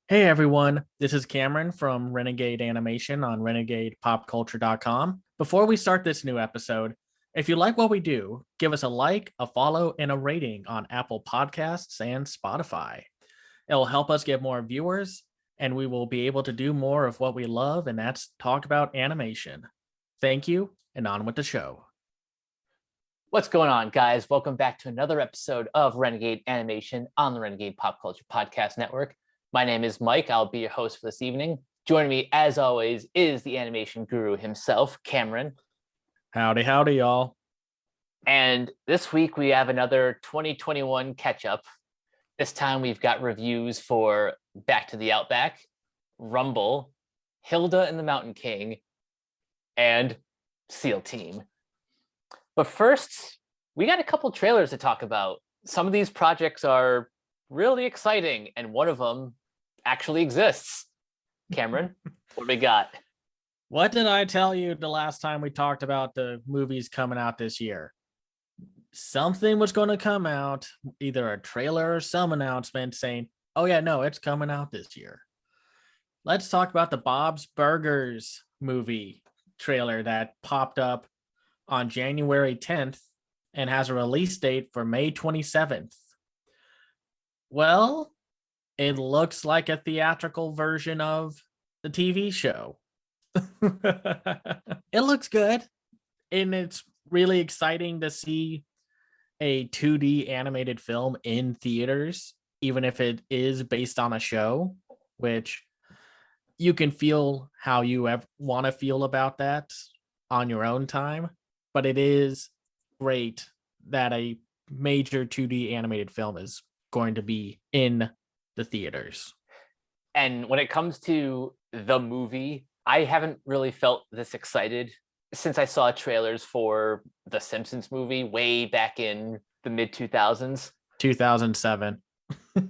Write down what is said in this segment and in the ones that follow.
Hey everyone, this is Cameron from Renegade Animation on renegadepopculture.com. Before we start this new episode, if you like what we do, give us a like, a follow, and a rating on Apple Podcasts and Spotify. It'll help us get more viewers, and we will be able to do more of what we love, and that's talk about animation. Thank you, and on with the show. What's going on, guys? Welcome back to another episode of Renegade Animation on the Renegade Pop Culture Podcast Network. My name is Mike. I'll be your host for this evening. Joining me, as always, is the animation guru himself, Cameron. Howdy, howdy, y'all. And this week we have another 2021 catch-up. This time we've got reviews for Back to the Outback, Rumble, Hilda and the Mountain King, and SEAL Team. But first, we got a couple trailers to talk about. Some of these projects are really exciting, and one of them actually exists. Cameron, what do we got? What did I tell you the last time we talked about the movies coming out this year? Something was going to come out, either a trailer or some announcement saying, oh yeah, no, it's coming out this year. Let's talk about the Bob's Burgers movie trailer that popped up on January 10th and has a release date for May 27th. Well, it looks like a theatrical version of the TV show. It looks good, and it's really exciting to see a 2D animated film in theaters, even if it is based on a show, which you can feel how you want to feel about that on your own time. But it is great that a major 2D animated film is going to be in the theaters. And when it comes to the movie, I haven't really felt this excited since I saw trailers for the Simpsons movie way back in the mid 2000s. 2007.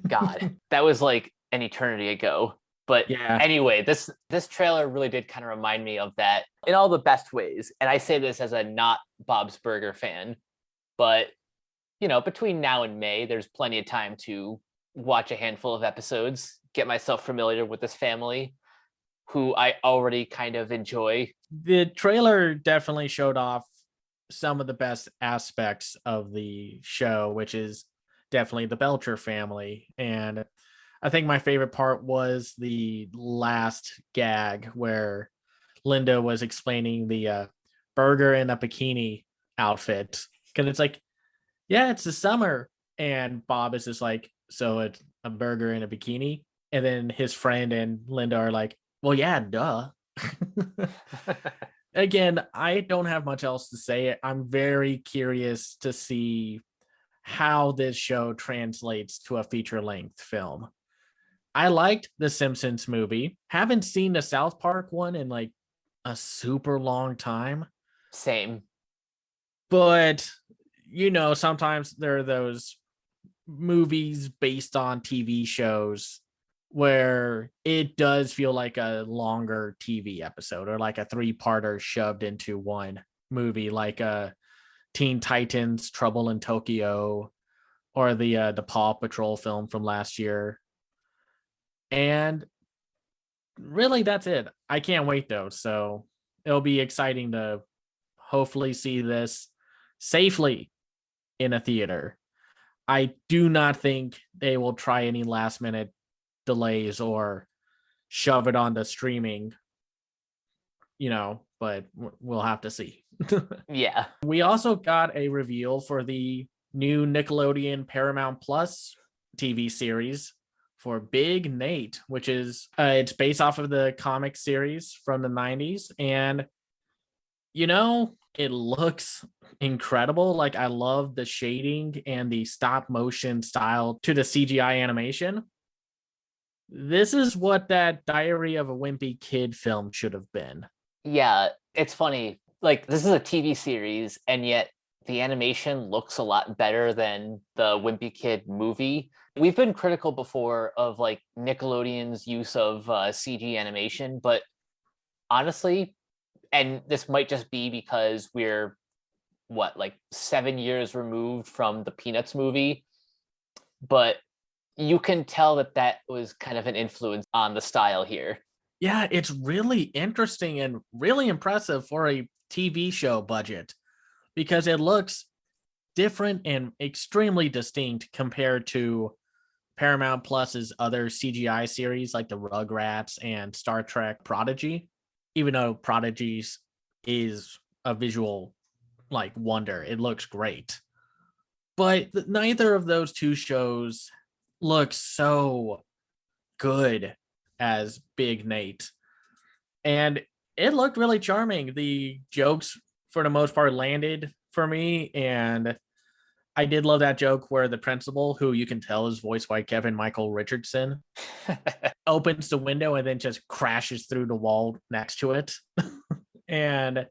God, that was like an eternity ago. But yeah, anyway, this trailer really did kind of remind me of that in all the best ways. And I say this as a not Bob's Burger fan, but you know, between now and May, there's plenty of time to watch a handful of episodes, get myself familiar with this family who I already kind of enjoy. the trailer definitely showed off some of the best aspects of the show, which is definitely the Belcher family. And I think my favorite part was the last gag where Linda was explaining the burger in a bikini outfit. Because it's like, yeah, it's the summer. And Bob is just like, so it's a burger in a bikini. And then his friend and Linda are like, well, yeah, duh. Again, I don't have much else to say. I'm very curious to see how this show translates to a feature length film. I liked the Simpsons movie. Haven't seen the South Park one in like a super long time. Same. But, you know, sometimes there are those movies based on TV shows where it does feel like a longer TV episode or like a three-parter shoved into one movie, like Teen Titans, Trouble in Tokyo, or the Paw Patrol film from last year. And really, that's it. I can't wait though. So it'll be exciting to hopefully see this safely in a theater. I do not think they will try any last minute delays or shove it onto streaming, you know, but we'll have to see. Yeah. We also got a reveal for the new Nickelodeon Paramount Plus TV series for Big Nate, which is it's based off of the comic series from the 90s. And you know, it looks incredible. Like, I love the shading and the stop motion style to the CGI animation. This is what that Diary of a Wimpy Kid film should have been. Yeah, it's funny. Like, this is a TV series, and yet the animation looks a lot better than the Wimpy Kid movie. We've been critical before of like Nickelodeon's use of CG animation, but honestly, and this might just be because we're like 7 years removed from the Peanuts movie, but You can tell that that was kind of an influence on the style here. Yeah, it's really interesting and really impressive for a TV show budget because it looks different and extremely distinct compared to Paramount Plus's other CGI series like the Rugrats and Star Trek Prodigy. Even though Prodigy's is a visual like wonder, it looks great. But neither of those two shows look so good as Big Nate. And it looked really charming. The jokes, for the most part, landed for me. And I did love that joke where the principal, who you can tell is voiced by Kevin Michael Richardson, opens the window and then just crashes through the wall next to it. And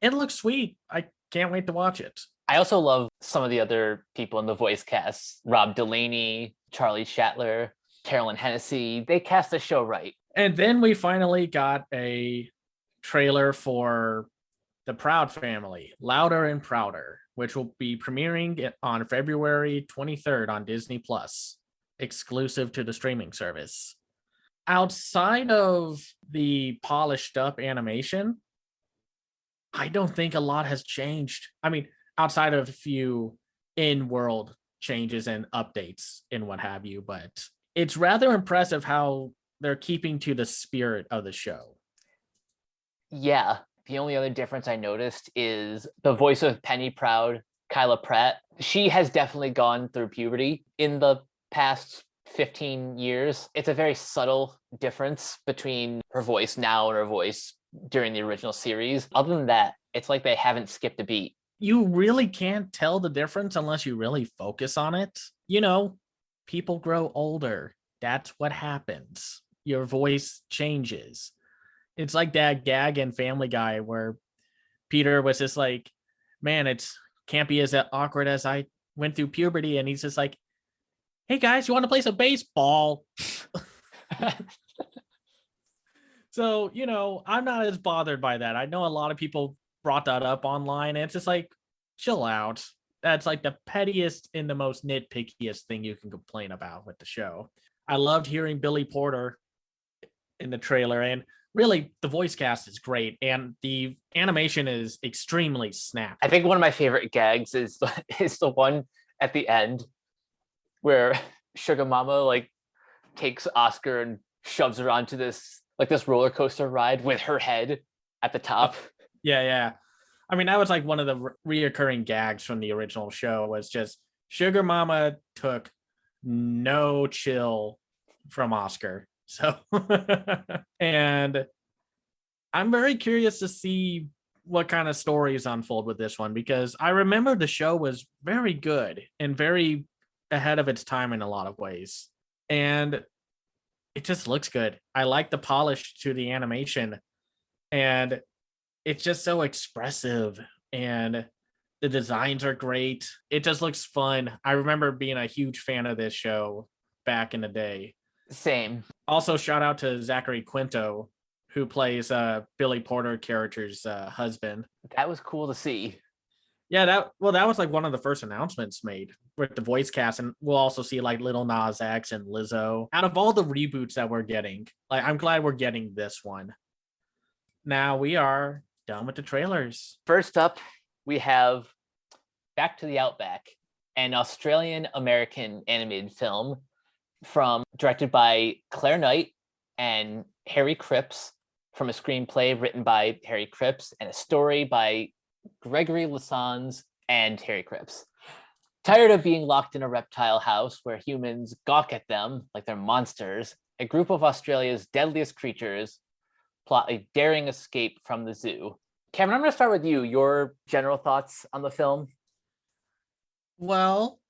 it looks sweet. I can't wait to watch it. I also love some of the other people in the voice cast. Rob Delaney, Charlie Shatler, Carolyn Hennessy. They cast the show right. And then we finally got a trailer for The Proud Family, Louder and Prouder, which will be premiering on February 23rd on Disney Plus, exclusive to the streaming service. Outside of the polished up animation, I don't think a lot has changed. I mean, outside of a few in-world changes and updates and what have you, but it's rather impressive how they're keeping to the spirit of the show. Yeah. The only other difference I noticed is the voice of Penny Proud, Kyla Pratt. She has definitely gone through puberty in the past 15 years. It's a very subtle difference between her voice now and her voice during the original series. Other than that, it's like they haven't skipped a beat. You really can't tell the difference unless you really focus on it. You know, people grow older. That's what happens. Your voice changes. It's like that gag in Family Guy where Peter was just like, man, it's can't be as awkward as I went through puberty. And he's just like, hey guys, you want to play some baseball? So, you know, I'm not as bothered by that. I know a lot of people brought that up online. And it's just like, chill out. That's like the pettiest and the most nitpickiest thing you can complain about with the show. I loved hearing Billy Porter in the trailer, and really the voice cast is great and the animation is extremely snappy. I think one of my favorite gags is the one at the end where Sugar Mama like takes Oscar and shoves her onto this roller coaster ride with her head at the top. Yeah. I mean, that was like one of the reoccurring gags from the original show was just Sugar Mama took no chill from Oscar. So, and I'm very curious to see what kind of stories unfold with this one because I remember the show was very good and very ahead of its time in a lot of ways. And it just looks good. I like the polish to the animation and it's just so expressive and the designs are great. It just looks fun. I remember being a huge fan of this show back in the day. Same. Also, shout out to Zachary Quinto, who plays Billy Porter character's husband. That was cool to see. Yeah, that was like one of the first announcements made with the voice cast, and we'll also see like Lil Nas X and Lizzo. Out of all the reboots that we're getting, like I'm glad we're getting this one. Now we are done with the trailers. First up, we have Back to the Outback, an Australian American animated film directed by Claire Knight and Harry Cripps, from a screenplay written by Harry Cripps and a story by Gregory Lassans and Harry Cripps. Tired of being locked in a reptile house where humans gawk at them like they're monsters, a group of Australia's deadliest creatures plot a daring escape from the zoo. Cameron, I'm going to start with you. Your general thoughts on the film? Well,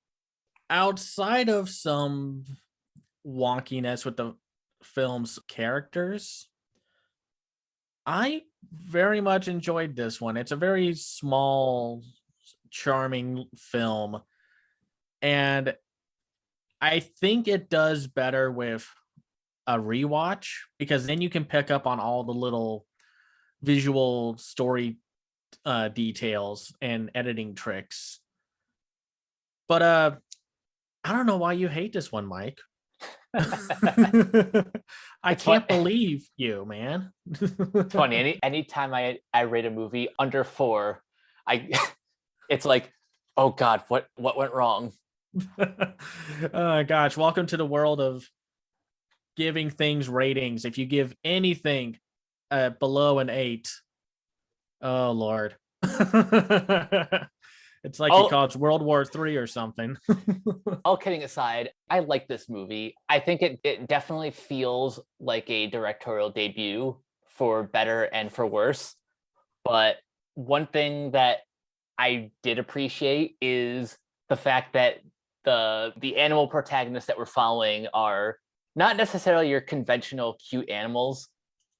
outside of some wonkiness with the film's characters, I very much enjoyed this one. It's a very small, charming film. And I think it does better with a rewatch because then you can pick up on all the little visual story details and editing tricks. But I don't know why you hate this one, Mike. I It's fun. can't believe you, man. It's funny. Anytime I rate a movie under 4, I it's like, oh God, what went wrong? Oh gosh, welcome to the world of giving things ratings. If you give anything below an 8, oh Lord. It's like it All caused World War III or something. all kidding aside, I like this movie. I think it definitely feels like a directorial debut for better and for worse. But one thing that I did appreciate is the fact that the animal protagonists that we're following are not necessarily your conventional cute animals,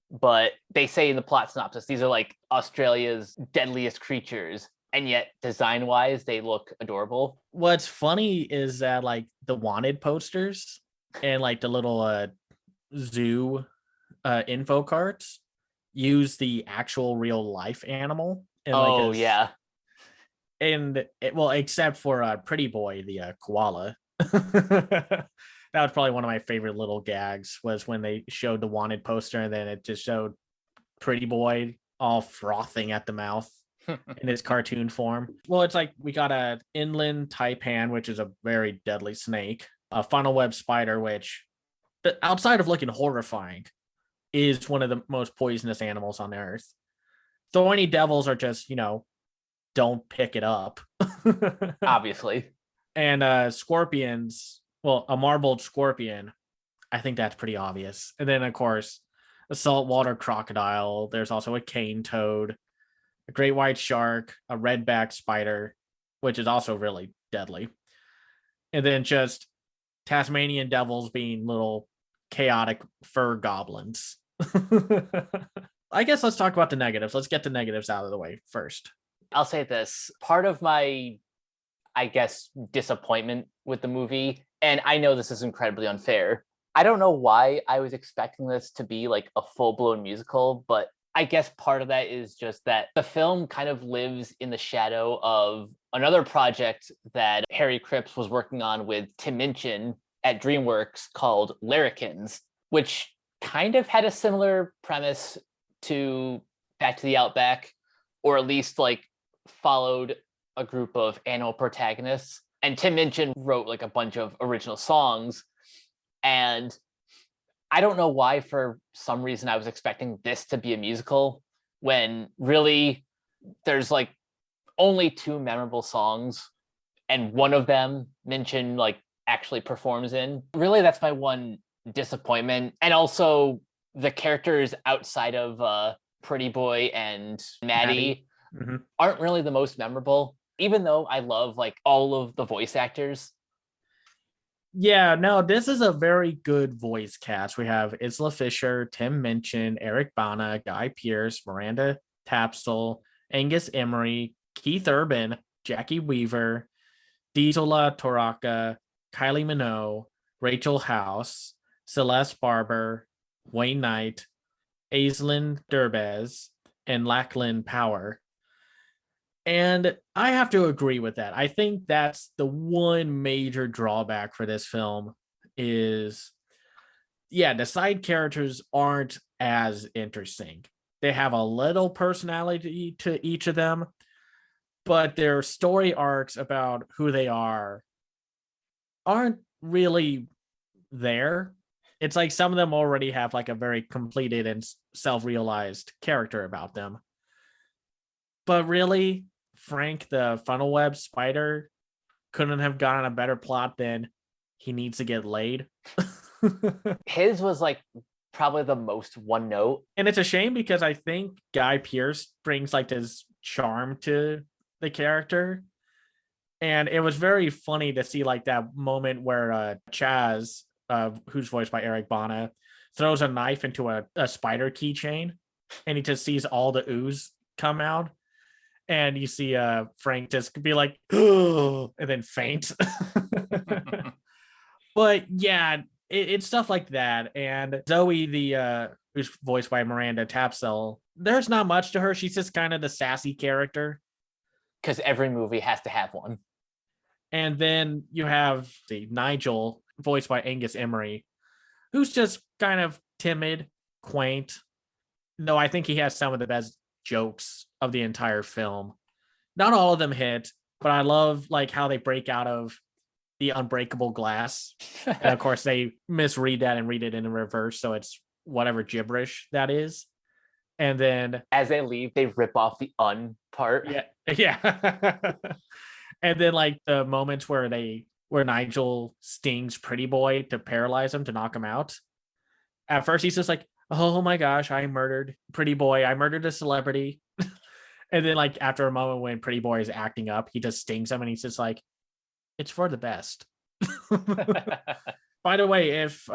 but they say in the plot synopsis these are like Australia's deadliest creatures, and yet design wise they look adorable. What's funny is that like the wanted posters and like the little zoo info cards use the actual real life animal and like Oh yeah. well, except for Pretty Boy, the koala. That was probably one of my favorite little gags was when they showed the wanted poster and then it just showed Pretty Boy all frothing at the mouth in its cartoon form. Well, it's like we got a inland taipan, which is a very deadly snake, a funnel web spider, which outside of looking horrifying, is one of the most poisonous animals on earth. Thorny devils are just, don't pick it up. Obviously. And scorpions, well, a marbled scorpion, I think that's pretty obvious. And then, of course, a saltwater crocodile. There's also a cane toad, a great white shark, a redback spider, which is also really deadly. And then just Tasmanian devils being little chaotic fur goblins. I guess let's talk about the negatives. Let's get the negatives out of the way first. I'll say this. Part of my, I guess, disappointment with the movie, and I know this is incredibly unfair. I don't know why I was expecting this to be like a full-blown musical, but I guess part of that is just that the film kind of lives in the shadow of another project that Harry Cripps was working on with Tim Minchin at DreamWorks called Larrikins, which kind of had a similar premise to Back to the Outback, or at least like followed a group of animal protagonists. And Tim Minchin wrote like a bunch of original songs. And I don't know why, for some reason, I was expecting this to be a musical when really there's like only 2 memorable songs, and one of them Minchin like actually performs in. Really, that's my one disappointment. And also the characters outside of Pretty Boy and Maddie aren't really the most memorable, even though I love like all of the voice actors. Yeah, no, this is a very good voice cast. We have Isla Fisher, Tim Minchin, Eric Bana, Guy Pearce, Miranda Tapsell, Angus Emery, Keith Urban, Jackie Weaver, Diesela Toraka, Kylie Minogue, Rachel House, Celeste Barber, Wayne Knight, Aislinn Derbez, and Lachlan Power. And I have to agree with that. I think that's the one major drawback for this film is, yeah, the side characters aren't as interesting. They have a little personality to each of them, but their story arcs about who they aren't really there. It's like some of them already have like a very completed and self-realized character about them. But really, Frank the funnel web spider couldn't have gotten a better plot than he needs to get laid. His was like probably the most one note. And it's a shame because I think Guy Pearce brings like this charm to the character. And it was very funny to see like that moment where Chaz, who's voiced by Eric Bana, throws a knife into a spider keychain and he just sees all the ooze come out. And you see Frank just be like, and then faint. But yeah, it's stuff like that. And Zoe, who's voiced by Miranda Tapsell, there's not much to her. She's just kind of the sassy character. Because every movie has to have one. And then you have the Nigel, voiced by Angus Emery, who's just kind of timid, quaint. Though I think he has some of the best jokes of the entire film. Not all of them hit, but I love like how they break out of the unbreakable glass. And of course they misread that and read it in reverse, so it's whatever gibberish that is. And then As they leave, they rip off the "un" part. yeah, yeah. And then like the moments where Nigel stings Pretty Boy to paralyze him, to knock him out. At first he's just like, oh my gosh, I murdered Pretty Boy. I murdered a celebrity. And then like after a moment when Pretty Boy is acting up, he just stings him and he's just like, it's for the best. By the way, if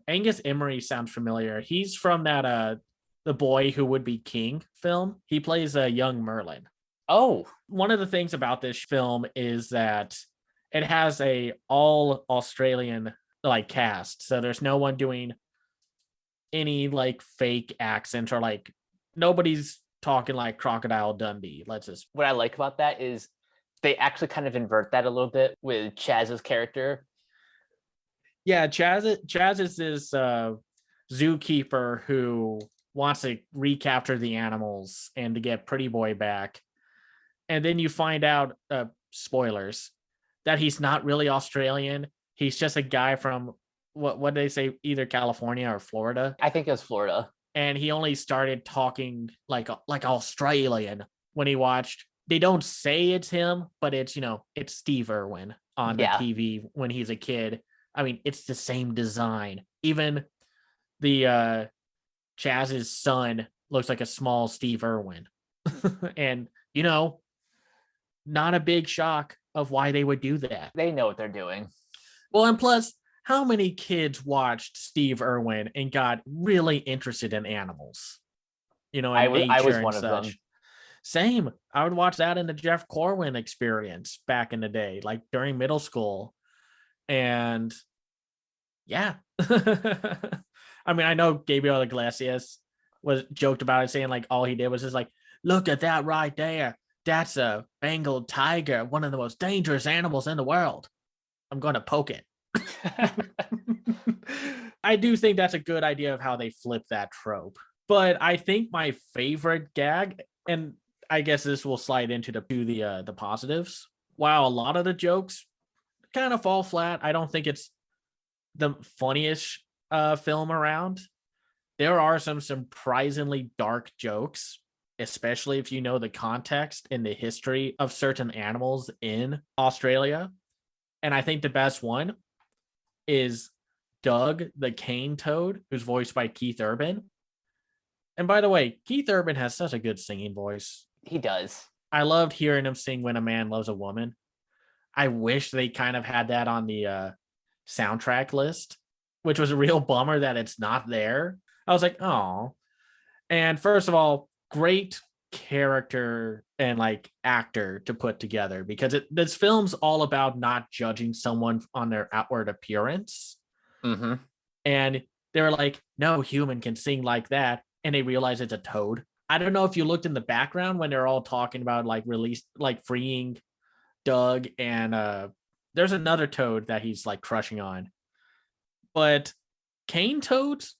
Angus Emery sounds familiar, he's from that The Boy Who Would Be King film. He plays a young Merlin. Oh, One of the things about this film is that it has a all Australian like cast. So there's no one doing any like fake accents, or like nobody's talking like Crocodile Dundee. Let's just what I like about that is they actually kind of invert that a little bit with Chaz's character. yeah, Chaz is this zookeeper who wants to recapture the animals and to get Pretty Boy back. And then you find out, spoilers, that he's not really Australian. He's just a guy from what they say, either California or Florida. I think it was Florida. And he only started talking like Australian when he watched. They don't say it's him, but it's it's Steve Irwin on the TV when he's a kid. I mean, it's the same design. Even the Chaz's son looks like a small Steve Irwin. And not a big shock of why they would do that. They know what they're doing. Well, and plus, how many kids watched Steve Irwin and got really interested in animals? I was one of them. Same. I would watch that in the Jeff Corwin Experience back in the day, like during middle school. And yeah. I mean, I know Gabriel Iglesias was joked about it, saying like all he did was just like, look at that right there. That's a Bengal tiger, one of the most dangerous animals in the world. I'm going to poke it. I do think that's a good idea of how they flip that trope. But I think my favorite gag, and I guess this will slide into the positives. While a lot of the jokes kind of fall flat, I don't think it's the funniest film around. There are some surprisingly dark jokes, especially if you know the context and the history of certain animals in Australia. And I think the best one is Doug the cane toad, who's voiced by Keith Urban. And by the way, Keith Urban has such a good singing voice. He does. I loved hearing him sing When a Man Loves a Woman. I wish they kind of had that on the soundtrack list, which was a real bummer that it's not there. I was like, oh. And first of all, great character and like actor to put together, because this film's all about not judging someone on their outward appearance. Mm-hmm. And they're like, no human can sing like that. And they realize it's a toad. I don't know if you looked in the background when they're all talking about freeing Doug, and there's another toad that he's like crushing on. But cane toads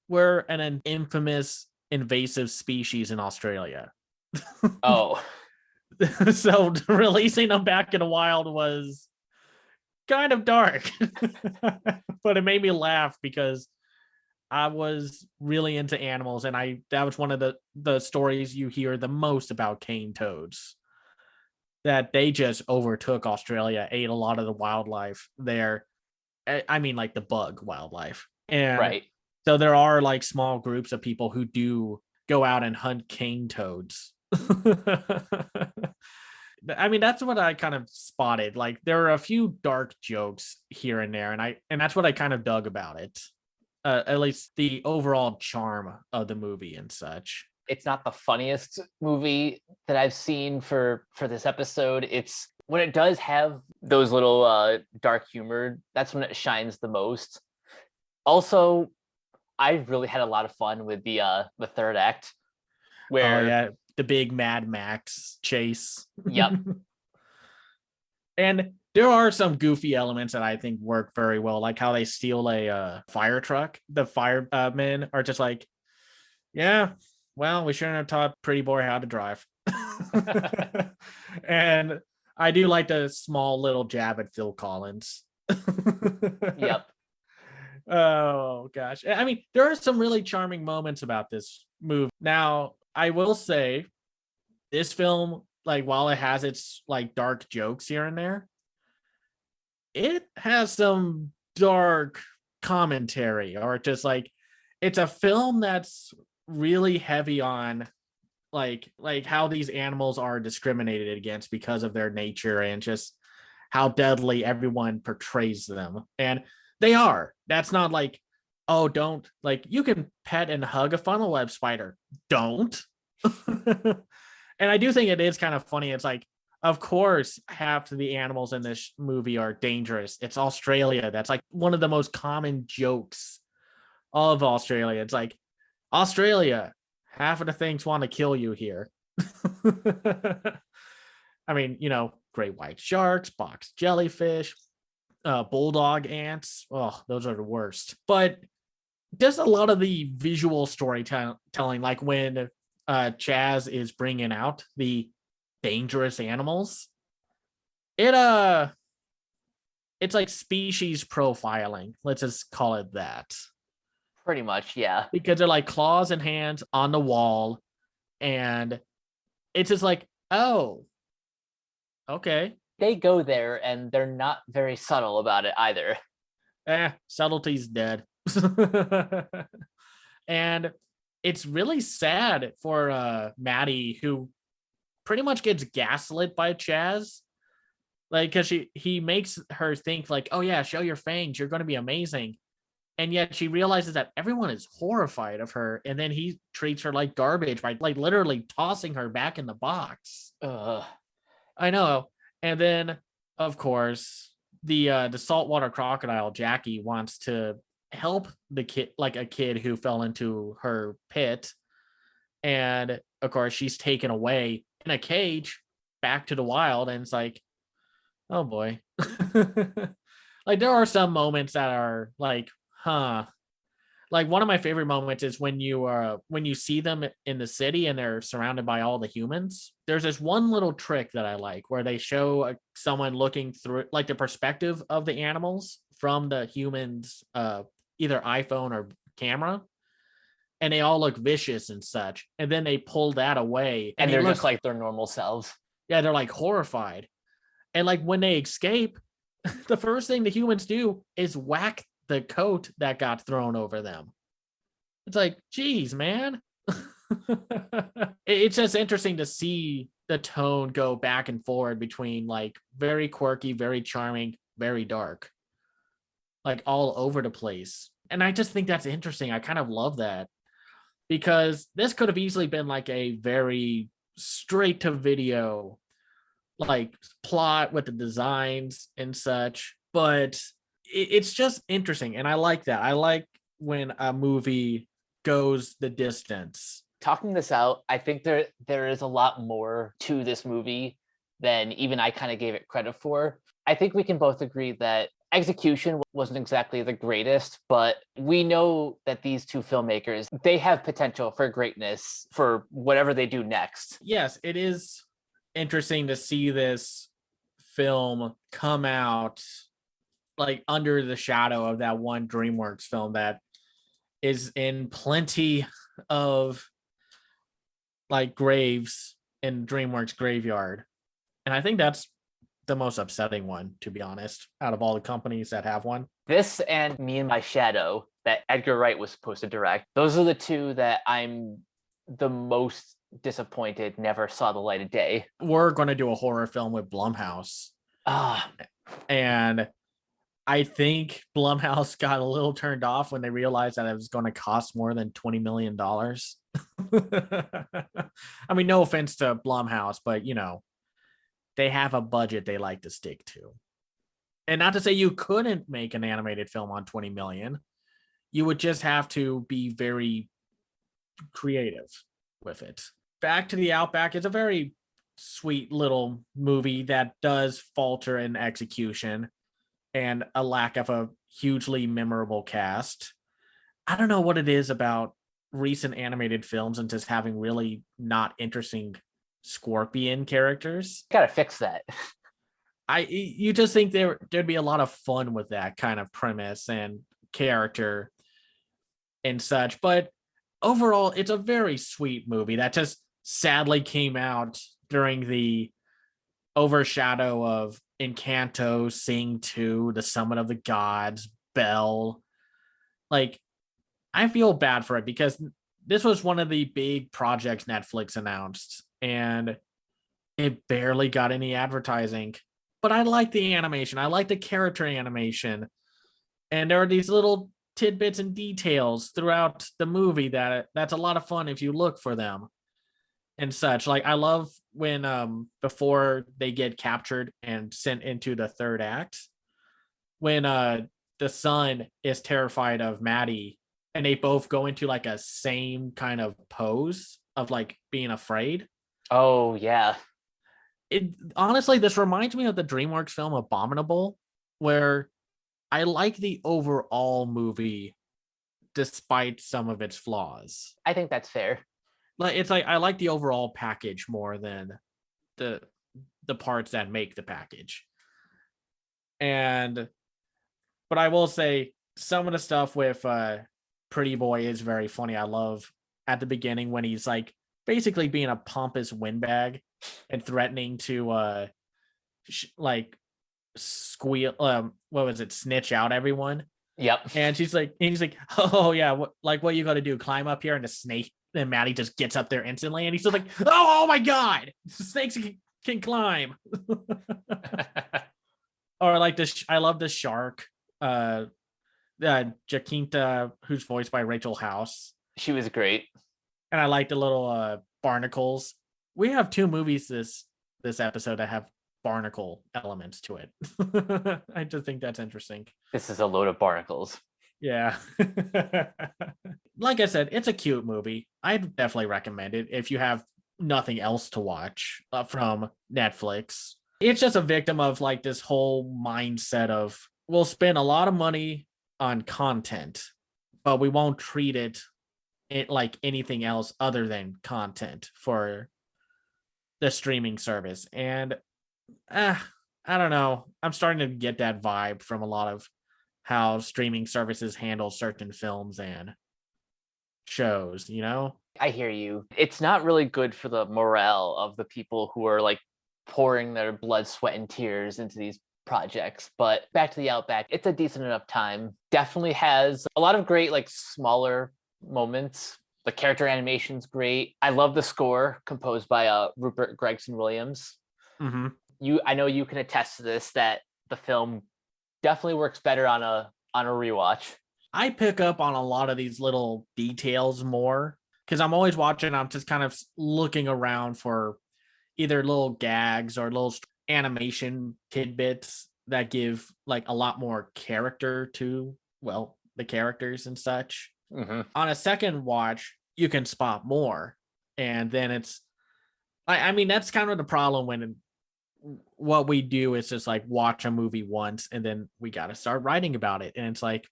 were an infamous invasive species in Australia. Oh. So releasing them back in the wild was kind of dark. But it made me laugh because I was really into animals, and that was one of the stories you hear the most about cane toads, that they just overtook Australia, ate a lot of the wildlife there. I mean, like the bug wildlife. And right. So there are like small groups of people who do go out and hunt cane toads. I mean, that's what I kind of spotted. Like there are a few dark jokes here and there, and that's what I kind of dug about it. At least the overall charm of the movie and such. It's not the funniest movie that I've seen for this episode. It's when it does have those little dark humor, that's when it shines the most. Also, I really had a lot of fun with the third act, where the big Mad Max chase. Yep. And There are some goofy elements that I think work very well, like how they steal a fire truck. The firemen are just like, yeah, well, we shouldn't have taught Pretty Boy how to drive. And I do like the small little jab at Phil Collins. Yep. Oh gosh. I mean, there are some really charming moments about this movie. Now, I will say this film, like while it has its like dark jokes here and there, it has some dark commentary, or just like it's a film that's really heavy on like how these animals are discriminated against because of their nature, and just how deadly everyone portrays them. And they are. That's not like, oh, don't, like, you can pet and hug a funnel web spider. Don't. And I do think it is kind of funny. It's like, of course, half of the animals in this movie are dangerous. It's Australia. That's like one of the most common jokes of Australia. It's like, Australia, half of the things want to kill you here. I mean, great white sharks, box jellyfish, bulldog ants. Oh, those are the worst. But just a lot of the visual storytelling, like when Chaz is bringing out the dangerous animals, it's like species profiling. Let's just call it that. Pretty much, yeah. Because they're like claws and hands on the wall, and it's just like, oh, okay. They go there and they're not very subtle about it either. Subtlety's dead. And it's really sad for Maddie, who pretty much gets gaslit by Chaz. Like, because he makes her think like, oh yeah, show your fangs, you're going to be amazing. And yet she realizes that everyone is horrified of her, and then he treats her like garbage by like literally tossing her back in the box. I know. And then, of course, the saltwater crocodile Jackie wants to help the kid, like a kid who fell into her pit, and of course she's taken away in a cage back to the wild, and it's like, oh boy. Like, there are some moments that are like, huh. Like, one of my favorite moments is when you see them in the city and they're surrounded by all the humans. There's this one little trick that I like where they show someone looking through like the perspective of the animals from the humans either iPhone or camera, and they all look vicious and such, and then they pull that away and they're just like their normal selves. Yeah, they're like horrified. And like when they escape, the first thing the humans do is whack the coat that got thrown over them. It's like, geez, man. It's just interesting to see the tone go back and forward between like very quirky, very charming, very dark, like all over the place. And I just think that's interesting. I kind of love that, because this could have easily been like a very straight to video like plot with the designs and such, but it's just interesting, and I like that. I like when a movie goes the distance. Talking this out, I think there is a lot more to this movie than even I kind of gave it credit for. I think we can both agree that execution wasn't exactly the greatest, but we know that these two filmmakers, they have potential for greatness for whatever they do next. Yes, it is interesting to see this film come out like under the shadow of that one DreamWorks film that is in plenty of like graves in DreamWorks graveyard. And I think that's the most upsetting one, to be honest, out of all the companies that have one. This and Me and My Shadow that Edgar Wright was supposed to direct, those are the two that I'm the most disappointed never saw the light of day. We're going to do a horror film with Blumhouse. And I think Blumhouse got a little turned off when they realized that it was going to cost more than $20 million. I mean, no offense to Blumhouse, but they have a budget they like to stick to. And not to say you couldn't make an animated film on 20 million. You would just have to be very creative with it. Back to the Outback is a very sweet little movie that does falter in execution and a lack of a hugely memorable cast. I don't know what it is about recent animated films and just having really not interesting scorpion characters. Gotta fix that. You just think there'd be a lot of fun with that kind of premise and character and such, but overall it's a very sweet movie that just sadly came out during the overshadow of Encanto, Sing 2, The Summit of the Gods, Belle. Like, I feel bad for it because this was one of the big projects Netflix announced, and it barely got any advertising. But I like the animation. I like the character animation. And there are these little tidbits and details throughout the movie that's a lot of fun if you look for them and such. Like, I love when before they get captured and sent into the third act, when the son is terrified of Maddie and they both go into like a same kind of pose of like being afraid. Oh yeah. It honestly, this reminds me of the DreamWorks film Abominable, where I like the overall movie despite some of its flaws. I think that's fair. Like, it's like I like the overall package more than the the parts that make the package. And but I will say some of the stuff with Pretty Boy is very funny. I love at the beginning when he's like basically being a pompous windbag and threatening to like squeal what was it, snitch out everyone. Yep. And he's like, oh yeah, what you got to do, climb up here? And the snake, and Maddie just gets up there instantly, and he's just like, oh my god, snakes can climb. Or like this, I love the shark, Jacinta, who's voiced by Rachel House. She was great. And I like the little barnacles. We have two movies this episode that have barnacle elements to it. I just think that's interesting. This is a load of barnacles. Yeah. Like I said, it's a cute movie. I'd definitely recommend it if you have nothing else to watch from Netflix. It's just a victim of like this whole mindset of we'll spend a lot of money on content, but we won't treat it like anything else other than content for the streaming service. And I don't know. I'm starting to get that vibe from a lot of how streaming services handle certain films and shows, you know? I hear you. It's not really good for the morale of the people who are like pouring their blood, sweat, and tears into these projects. But Back to the Outback, it's a decent enough time. Definitely has a lot of great, like, smaller moments. The character animation's great. I love the score composed by Rupert Gregson Williams. Mm-hmm. I know you can attest to this, that the film definitely works better on a rewatch. I pick up on a lot of these little details more because I'm always watching. I'm just kind of looking around for either little gags or little animation tidbits that give like a lot more character to, well, the characters and such. Mm-hmm. On a second watch, you can spot more. And then it's, I mean, that's kind of the problem when what we do is just like watch a movie once and then we got to start writing about it. And it's like,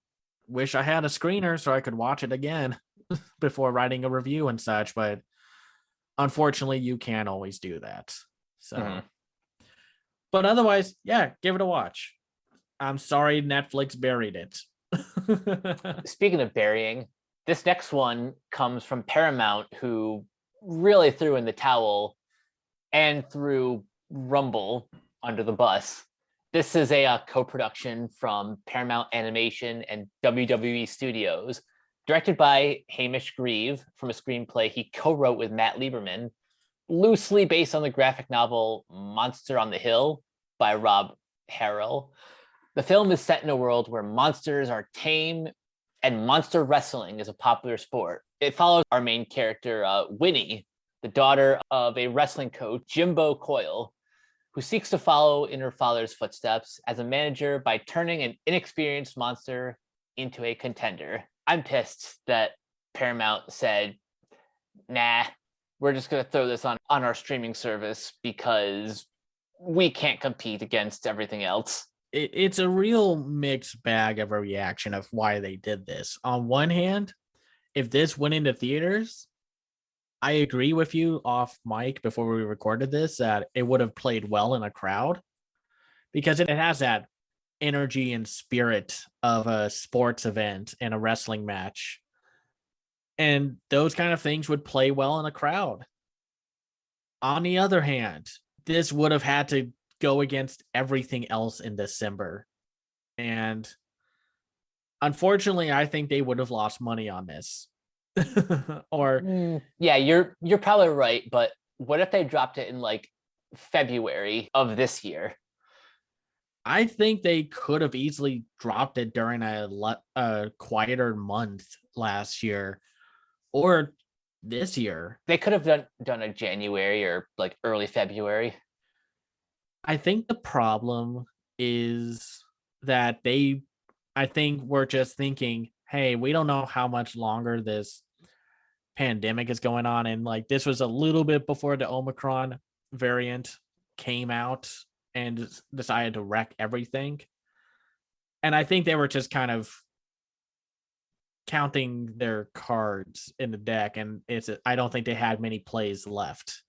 wish I had a screener so I could watch it again before writing a review and such. But unfortunately, you can't always do that. So, but otherwise, yeah, give it a watch. I'm sorry Netflix buried it. Speaking of burying, this next one comes from Paramount, who really threw in the towel and threw Rumble under the bus. This is a co-production from Paramount Animation and WWE Studios, directed by Hamish Grieve from a screenplay he co-wrote with Matt Lieberman, loosely based on the graphic novel Monster on the Hill by Rob Harrell. The film is set in a world where monsters are tame and monster wrestling is a popular sport. It follows our main character, Winnie, the daughter of a wrestling coach, Jimbo Coyle, who seeks to follow in her father's footsteps as a manager by turning an inexperienced monster into a contender. I'm pissed that Paramount said, nah, we're just going to throw this on our streaming service because we can't compete against everything else. It's a real mixed bag of a reaction of why they did this. On one hand, if this went into theaters, I agree with you off mic before we recorded this that it would have played well in a crowd because it has that energy and spirit of a sports event and a wrestling match. And those kind of things would play well in a crowd. On the other hand, this would have had to go against everything else in December. And unfortunately, I think they would have lost money on this. Or yeah, you're probably right, but what if they dropped it in like February of this year? I think they could have easily dropped it during a quieter month last year or this year. They could have done a January or like early February. I think the problem is that I think we're just thinking, hey, we don't know how much longer this pandemic is going on. And like this was a little bit before the Omicron variant came out and decided to wreck everything. And I think they were just kind of counting their cards in the deck, and I don't think they had many plays left.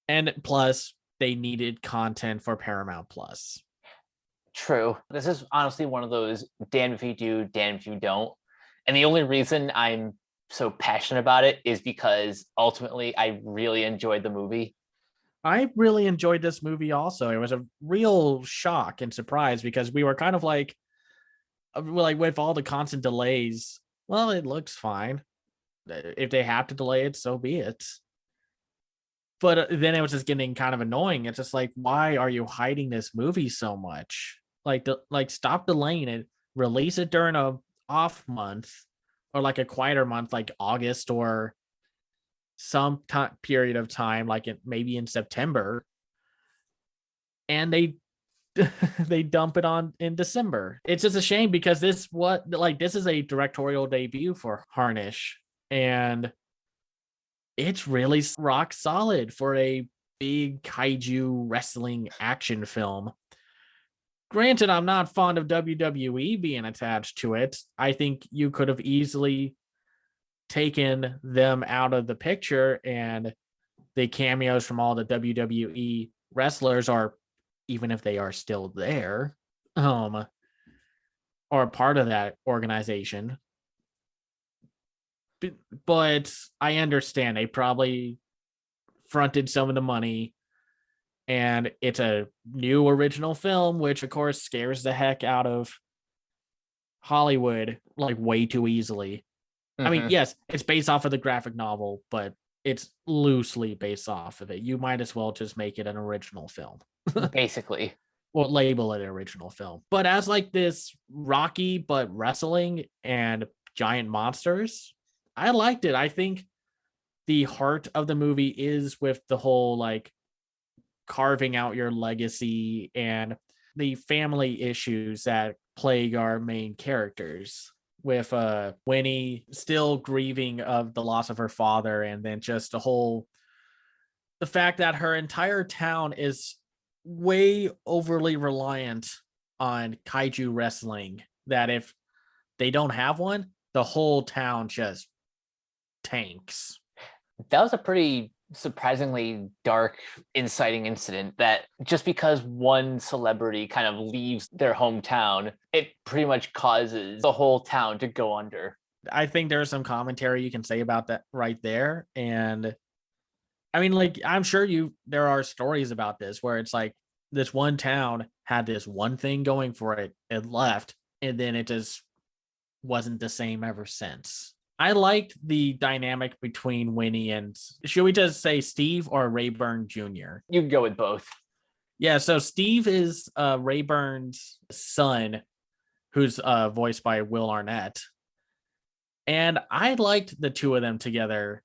And plus, they needed content for Paramount Plus. True. This is honestly one of those damn if you do, damn if you don't. And the only reason I'm so passionate about it is because ultimately I really enjoyed the movie. I really enjoyed this movie also. It was a real shock and surprise because we were kind of like with all the constant delays, well, it looks fine. If they have to delay it, so be it. But then it was just getting kind of annoying. It's just like, why are you hiding this movie so much? Like, stop delaying it. Release it during a off month or like a quieter month, like August or some period of time, like maybe in September. And they they dump it on in December. It's just a shame because this is a directorial debut for Harnish, and it's really rock solid for a big kaiju wrestling action film. Granted, I'm not fond of WWE being attached to it. I think you could have easily taken them out of the picture and the cameos from all the WWE wrestlers are, even if they are still there, or part of that organization. But I understand they probably fronted some of the money and it's a new original film, which of course scares the heck out of Hollywood like way too easily. I mean, yes, it's based off of the graphic novel, but it's loosely based off of it. You might as well just make it an original film. Basically. Or label it an original film. But as like this Rocky, but wrestling and giant monsters, I liked it. I think the heart of the movie is with the whole like carving out your legacy and the family issues that plague our main characters, with Winnie still grieving of the loss of her father, and then just the fact that her entire town is way overly reliant on kaiju wrestling, that if they don't have one, the whole town just tanks. That was a pretty surprisingly dark, inciting incident that just because one celebrity kind of leaves their hometown, it pretty much causes the whole town to go under. I think there's some commentary you can say about that right there. And I mean, like, I'm sure there are stories about this where it's like this one town had this one thing going for it, it left, and then it just wasn't the same ever since. I liked the dynamic between Winnie and, should we just say Steve or Rayburn Jr.? You can go with both. Yeah, so Steve is Rayburn's son, who's voiced by Will Arnett. And I liked the two of them together.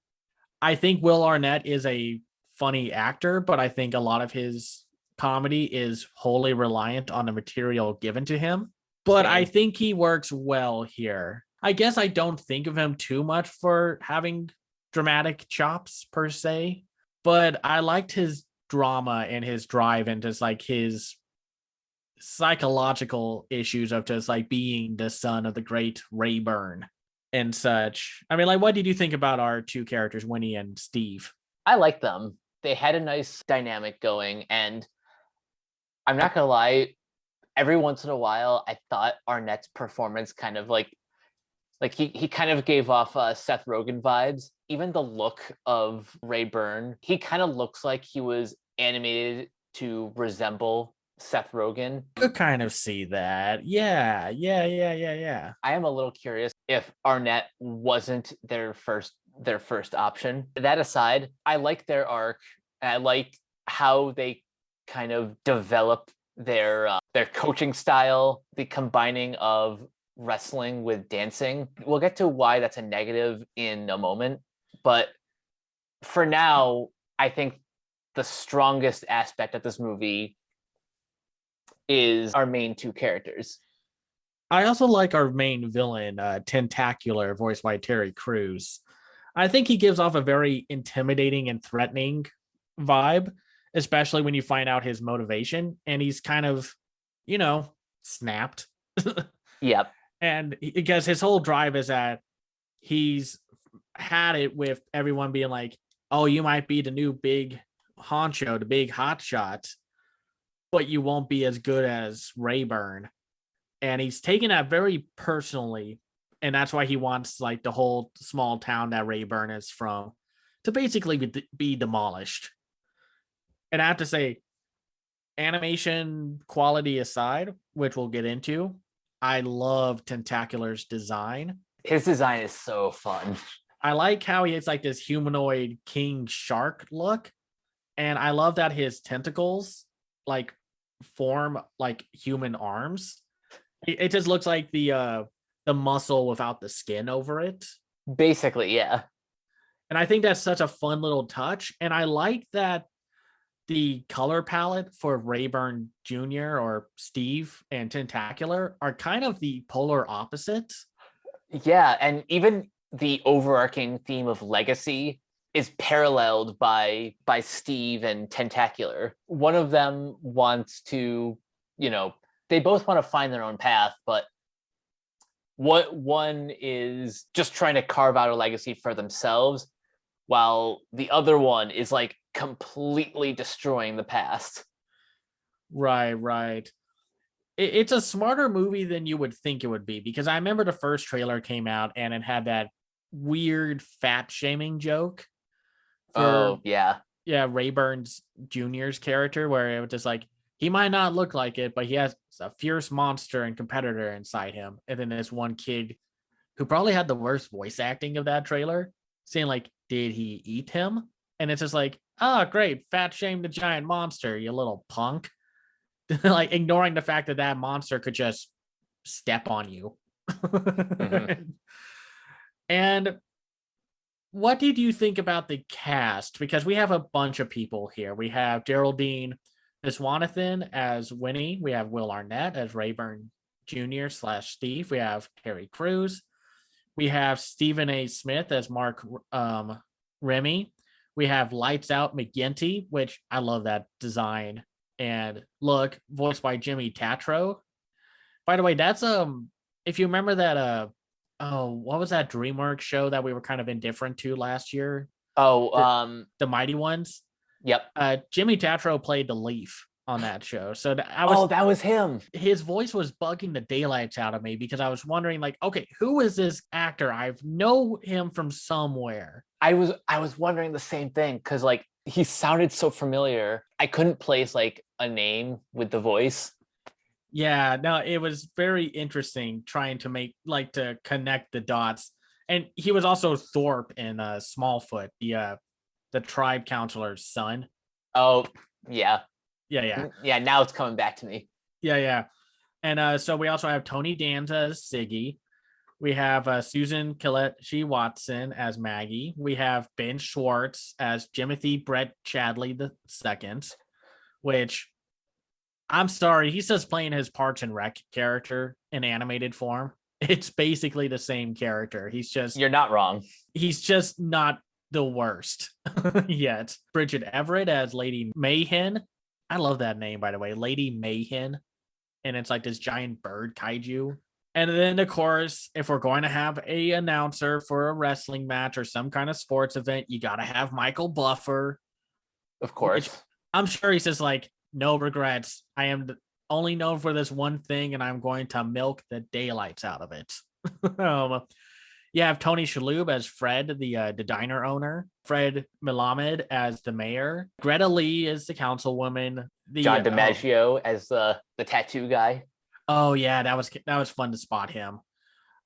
I think Will Arnett is a funny actor, but I think a lot of his comedy is wholly reliant on the material given to him. But I think he works well here. I guess I don't think of him too much for having dramatic chops per se, but I liked his drama and his drive and just like his psychological issues of just like being the son of the great Rayburn and such. I mean, like, what did you think about our two characters, Winnie and Steve? I like them. They had a nice dynamic going, and I'm not gonna lie, every once in a while I thought Arnett's performance kind of like he kind of gave off Seth Rogen vibes. Even the look of Rayburn, he kind of looks like he was animated to resemble Seth Rogen. Could kind of see that. Yeah. I am a little curious if Arnett wasn't their first option. That aside, I like their arc. And I like how they kind of develop their coaching style, the combining of wrestling with dancing. We'll get to why that's a negative in a moment, but for now, I think the strongest aspect of this movie is our main two characters. I also like our main villain, Tentacular, voiced by Terry Crews. I think he gives off a very intimidating and threatening vibe, especially when you find out his motivation. And he's kind of, snapped. Yep. And because his whole drive is that he's had it with everyone being like, oh, you might be the new big honcho, the big hot shot, but you won't be as good as Rayburn. And he's taken that very personally. And that's why he wants like the whole small town that Rayburn is from to basically be demolished. And I have to say, animation quality aside, which we'll get into, I love Tentacular's design. His design is so fun. I like how he has like this humanoid king shark look. And I love that his tentacles like form like human arms. It just looks like the muscle without the skin over it. Basically, yeah. And I think that's such a fun little touch. And I like that the color palette for Rayburn Jr. or Steve and Tentacular are kind of the polar opposites. Yeah, and even the overarching theme of legacy is paralleled by Steve and Tentacular. One of them wants to, they both want to find their own path, but what one is just trying to carve out a legacy for themselves, while the other one is like completely destroying the past. Right. It's a smarter movie than you would think it would be, because I remember the first trailer came out and it had that weird fat shaming joke. Yeah, Rayburn's Jr.'s character, where it was just like, he might not look like it, but he has a fierce monster and competitor inside him. And then this one kid who probably had the worst voice acting of that trailer saying like, did he eat him? And it's just like, oh, great, fat shame the giant monster, you little punk. Like ignoring the fact that that monster could just step on you. Mm-hmm. And what did you think about the cast? Because we have a bunch of people here. We have Geraldine Viswanathan as Winnie. We have Will Arnett as Rayburn Jr. / Steve. We have Terry Crews. We have Stephen A. Smith as Mark Remy. We have Lights Out McGinty, which I love that design and look, voiced by Jimmy Tatro. By the way, that's if you remember that what was that DreamWorks show that we were kind of indifferent to last year? The Mighty Ones. Yep. Jimmy Tatro played the Leaf on that show. So that was him. His voice was bugging the daylights out of me because I was wondering, like, okay, who is this actor? I know him from somewhere. I was wondering the same thing because like he sounded so familiar. I couldn't place like a name with the voice. Yeah, no, it was very interesting trying to make to connect the dots. And he was also Thorpe in Smallfoot, the tribe counselor's son. Oh, yeah. Yeah. Yeah, now it's coming back to me. Yeah. And so we also have Tony Danza as Siggy. We have Susan Kelechi Watson as Maggie. We have Ben Schwartz as Jimothy Brett Chadley II, which, I'm sorry, he's just playing his Parks and Rec character in animated form. It's basically the same character. You're not wrong. He's just not the worst yet. Bridget Everett as Lady Mayhem. I love that name, by the way, Lady Mayhem. And it's like this giant bird kaiju. And then, of course, if we're going to have a announcer for a wrestling match or some kind of sports event, you got to have Michael Buffer. Of Which course. I'm sure he's just like, no regrets. I am only known for this one thing, and I'm going to milk the daylights out of it. You have Tony Shalhoub as Fred, the diner owner. Fred Melamed as the mayor. Greta Lee is the councilwoman. John DiMaggio as the tattoo guy. Oh yeah, that was fun to spot him.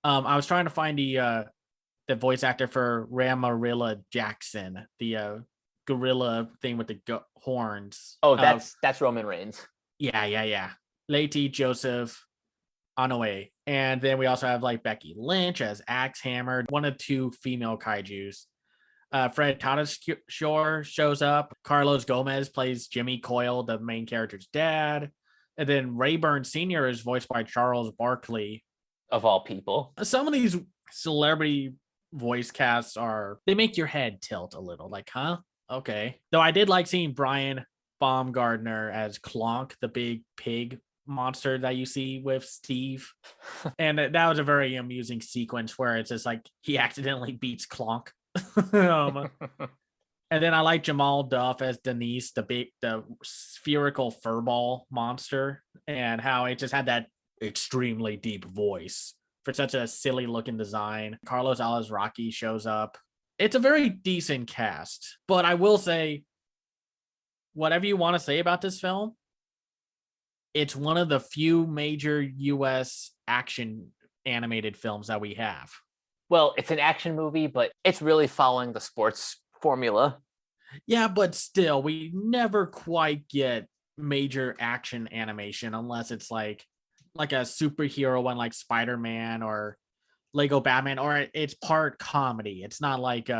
I was trying to find the voice actor for Ramarilla Jackson, the gorilla thing with the horns. Oh, that's Roman Reigns. Yeah. Lady Joseph Anoa'i. And then we also have like Becky Lynch as Axe Hammer, one of two female kaijus. Fred Tatasciore shows up. Carlos Gomez plays Jimmy Coyle, the main character's dad. And then Rayburn Sr. is voiced by Charles Barkley. Of all people. Some of these celebrity voice casts they make your head tilt a little. Like, huh? Okay. Though I did like seeing Brian Baumgartner as Clonk, the big pig monster that you see with Steve. And that was a very amusing sequence where it's just like he accidentally beats Clonk. And then I like Jamal Duff as Denise, the spherical furball monster, and how it just had that extremely deep voice for such a silly looking design. Carlos Alazraqui shows up. It's a very decent cast, but I will say, whatever you want to say about this film, it's one of the few major US action animated films that we have. Well, it's an action movie, but it's really following the sports formula. Yeah, but still, we never quite get major action animation unless it's like a superhero one like Spider-Man or Lego Batman, or it's part comedy. It's not like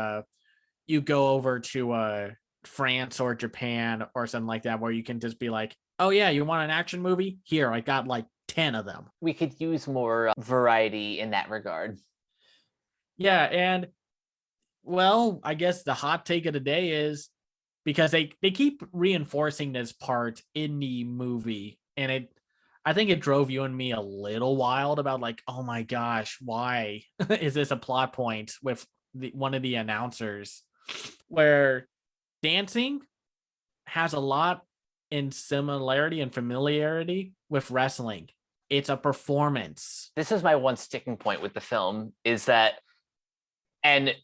you go over to France or Japan or something like that where you can just be like, oh yeah, you want an action movie? Here, I got like 10 of them. We could use more variety in that regard. Yeah, and well, I guess the hot take of the day is because they keep reinforcing this part in the movie, and I think it drove you and me a little wild about like, oh my gosh, why is this a plot point with one of the announcers, where dancing has a lot in similarity and familiarity with wrestling. It's a performance. This is my one sticking point with the film is that, and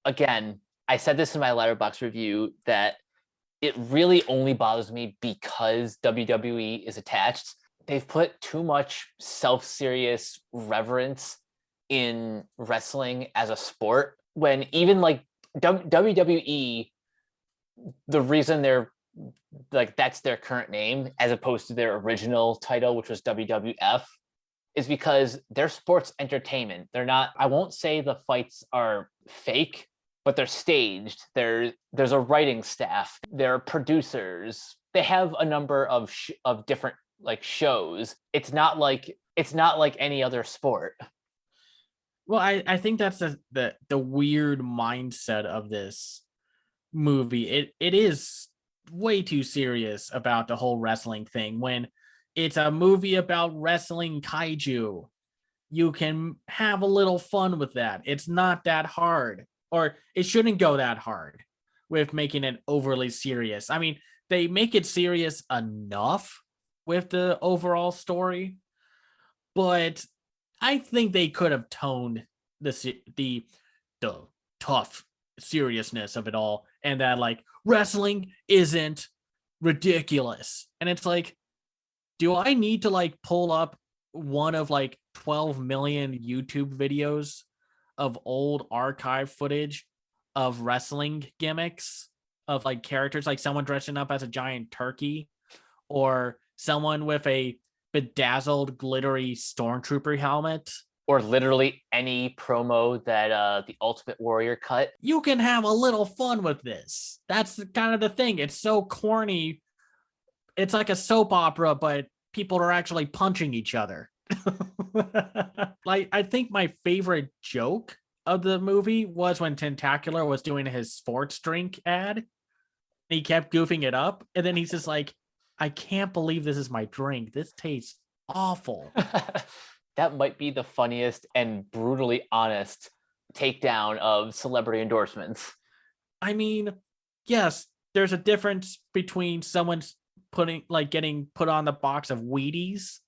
again, I said this in my Letterboxd review, that it really only bothers me because WWE is attached. They've put too much self-serious reverence in wrestling as a sport, when even like WWE, the reason they're like, that's their current name as opposed to their original title, which was WWF, is because they're sports entertainment. They're not, I won't say the fights are fake, but they're staged. There's a writing staff, there are producers. They have a number of different like shows. It's not like any other sport. Well, I think that's the weird mindset of this movie. It is way too serious about the whole wrestling thing, when it's a movie about wrestling kaiju. You can have a little fun with that. It's not that hard, or it shouldn't go that hard with making it overly serious. I mean, they make it serious enough with the overall story, but I think they could have toned the tough seriousness of it all, and that like wrestling isn't ridiculous. And it's like, do I need to like pull up one of like 12 million YouTube videos of old archive footage of wrestling gimmicks of like characters, like someone dressing up as a giant turkey, or someone with a bedazzled glittery stormtrooper helmet, or literally any promo that the Ultimate Warrior cut? You can have a little fun with this. That's kind of the thing. It's so corny. It's like a soap opera, but people are actually punching each other. Like, I think my favorite joke of the movie was when Tentacular was doing his sports drink ad. He kept goofing it up, and then he's just like, I can't believe this is my drink. This tastes awful. That might be the funniest and brutally honest takedown of celebrity endorsements. I mean, yes, there's a difference between someone's getting put on the box of Wheaties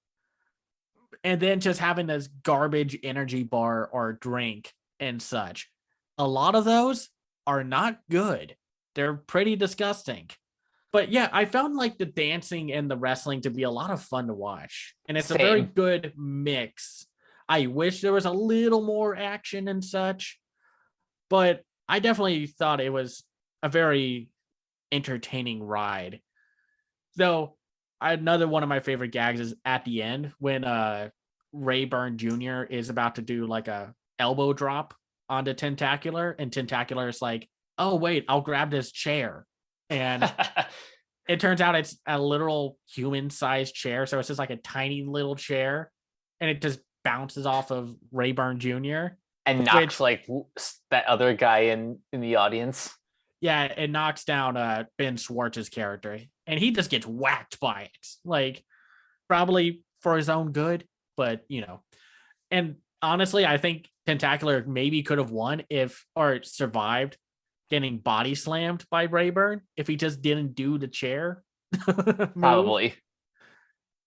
and then just having this garbage energy bar or drink and such. A lot of those are not good. They're pretty disgusting. But yeah, I found like the dancing and the wrestling to be a lot of fun to watch. And it's a very Same. good mix. I wish there was a little more action and such, but I definitely thought it was a very entertaining ride. Though another one of my favorite gags is at the end when Rayburn Jr. is about to do like a elbow drop onto Tentacular, and Tentacular is like, "Oh wait, I'll grab this chair," and it turns out it's a literal human-sized chair, so it's just like a tiny little chair, and it just bounces off of Rayburn Jr. And knocks like that other guy in the audience. Yeah, it knocks down Ben Schwartz's character, and he just gets whacked by it, like probably for his own good, but you know. And honestly, I think Tentacular maybe could have won if or survived getting body slammed by Rayburn if he just didn't do the chair move. Probably.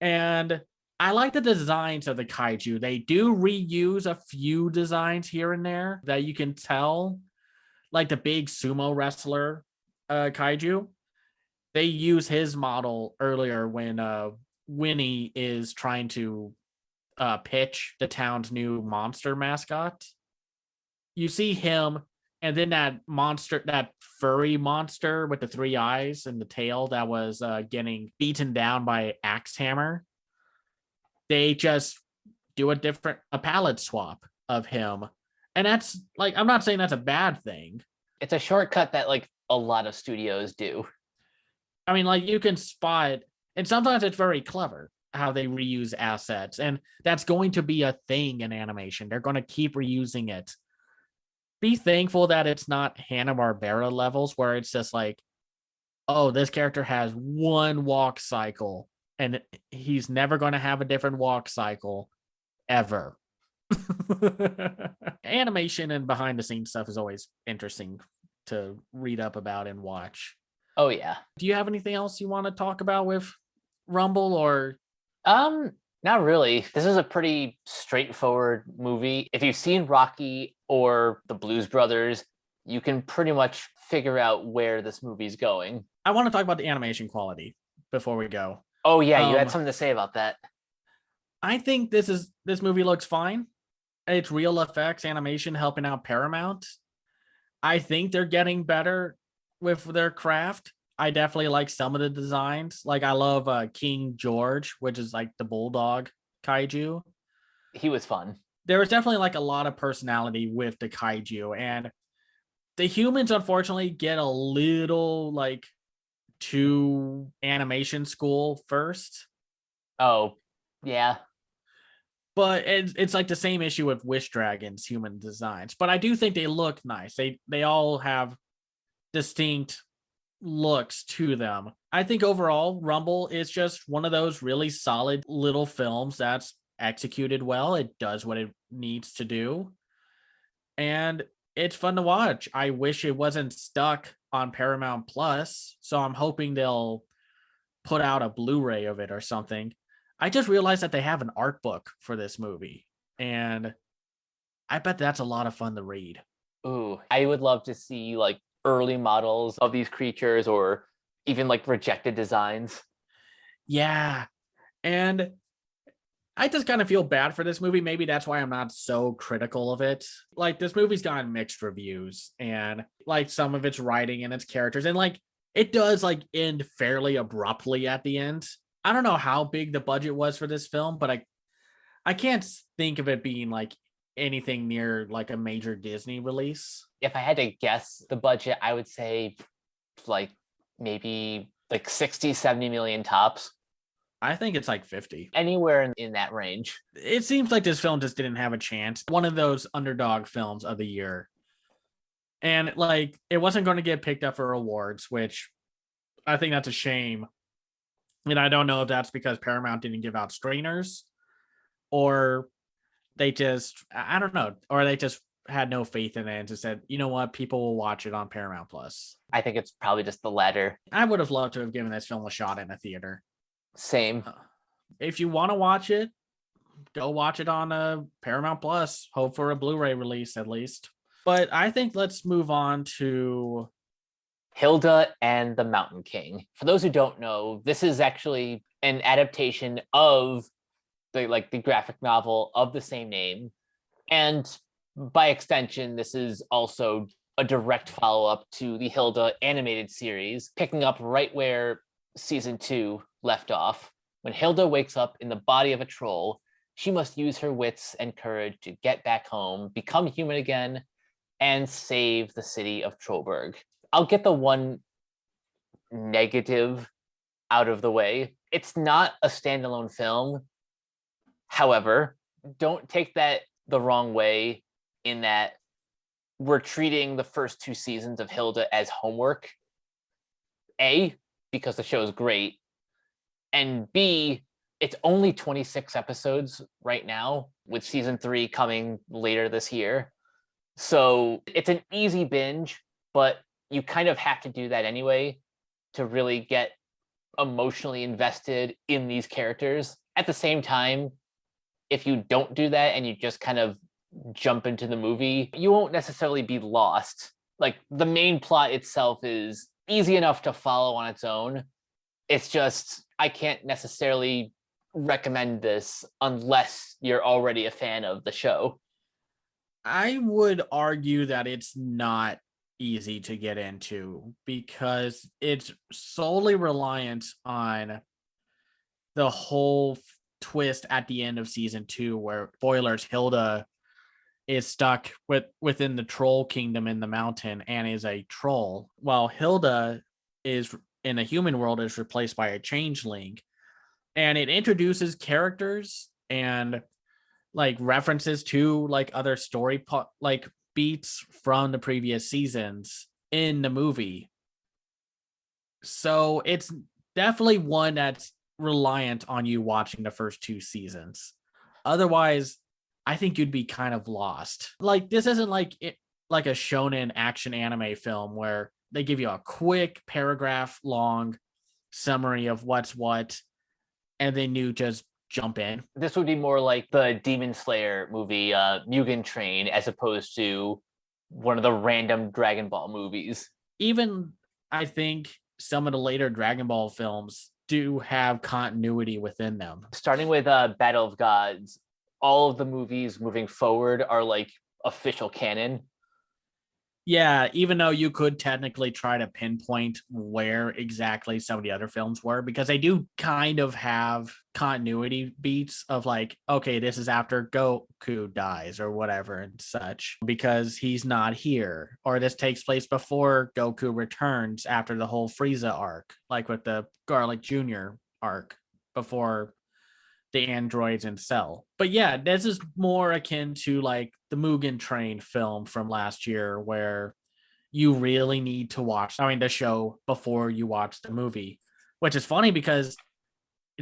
And I like the designs of the kaiju. They do reuse a few designs here and there that you can tell, like the big sumo wrestler kaiju. They use his model earlier when Winnie is trying to pitch the town's new monster mascot. You see him, and then that monster, that furry monster with the three eyes and the tail that was getting beaten down by Axe Hammer. They just do a palette swap of him. And that's like, I'm not saying that's a bad thing. It's a shortcut that like a lot of studios do. I mean, like you can spot, and sometimes it's very clever how they reuse assets. And that's going to be a thing in animation. They're going to keep reusing it. Be thankful that it's not Hanna-Barbera levels where it's just like, oh, this character has one walk cycle and he's never going to have a different walk cycle ever. Animation and behind the scenes stuff is always interesting to read up about and watch. Oh yeah. Do you have anything else you want to talk about with Rumble or? Not really. This is a pretty straightforward movie. If you've seen Rocky or the Blues Brothers, you can pretty much figure out where this movie's going. I want to talk about the animation quality before we go. Oh yeah, you had something to say about that. I think this movie looks fine. It's real effects animation helping out Paramount. I think they're getting better with their craft. I definitely like some of the designs. Like I love King George, which is like the bulldog kaiju. He was fun. There was definitely like a lot of personality with the kaiju, and the humans unfortunately get a little like too animation school first. Oh, yeah. But it's like the same issue with Wish Dragon's human designs. But I do think they look nice. They all have distinct looks to them. I think overall, Rumble is just one of those really solid little films that's executed well. It does what it needs to do. And it's fun to watch. I wish it wasn't stuck on Paramount Plus. So I'm hoping they'll put out a Blu-ray of it or something. I just realized that they have an art book for this movie. And I bet that's a lot of fun to read. Ooh, I would love to see like early models of these creatures or even like rejected designs. Yeah. And I just kind of feel bad for this movie. Maybe that's why I'm not so critical of it. Like this movie's gotten mixed reviews and like some of its writing and its characters. And like it does like end fairly abruptly at the end. I don't know how big the budget was for this film, but I can't think of it being like anything near like a major Disney release. If I had to guess the budget, I would say like maybe like 60, 70 million tops. I think it's like 50. Anywhere in that range. It seems like this film just didn't have a chance. One of those underdog films of the year. And like it wasn't going to get picked up for awards, which I think that's a shame. And I don't know if that's because Paramount didn't give out screeners or they just, I don't know, or they just had no faith in it and just said, you know what, people will watch it on Paramount Plus. I think it's probably just the latter. I would have loved to have given this film a shot in a theater. Same. If you want to watch it, go watch it on Paramount Plus. Hope for a Blu-ray release at least. But I think let's move on to Hilda and the Mountain King. For those who don't know, this is actually an adaptation of the graphic novel of the same name. And by extension, this is also a direct follow-up to the Hilda animated series, picking up right where season 2 left off. When Hilda wakes up in the body of a troll, she must use her wits and courage to get back home, become human again, and save the city of Trollberg. I'll get the one negative out of the way. It's not a standalone film. However, don't take that the wrong way in that we're treating the first 2 seasons of Hilda as homework. A, because the show is great. And B, it's only 26 episodes right now, with season 3 coming later this year. So it's an easy binge, but you kind of have to do that anyway to really get emotionally invested in these characters. At the same time, if you don't do that and you just kind of jump into the movie, you won't necessarily be lost. Like the main plot itself is easy enough to follow on its own. It's just, I can't necessarily recommend this unless you're already a fan of the show. I would argue that it's not easy to get into because it's solely reliant on the whole twist at the end of season 2 where, spoilers, Hilda is stuck within the troll kingdom in the mountain and is a troll, while Hilda is in the human world is replaced by a changeling. And it introduces characters and like references to like other story like beats from the previous seasons in the movie. So it's definitely one that's reliant on you watching the first 2 seasons. Otherwise, I think you'd be kind of lost. Like this isn't like a shonen action anime film where they give you a quick paragraph long summary of what's what and then you just jump in. This would be more like the Demon Slayer movie, Mugen Train, as opposed to one of the random Dragon Ball movies. Even I think some of the later Dragon Ball films do have continuity within them. Starting with Battle of Gods, all of the movies moving forward are like official canon. Yeah, even though you could technically try to pinpoint where exactly some of the other films were, because they do kind of have continuity beats of like, okay, this is after Goku dies or whatever and such, because he's not here. Or this takes place before Goku returns after the whole Frieza arc, like with the Garlic Jr. arc before the androids in Cell. But yeah, this is more akin to like the Mugen Train film from last year where you really need to watch the show before you watch the movie, which is funny because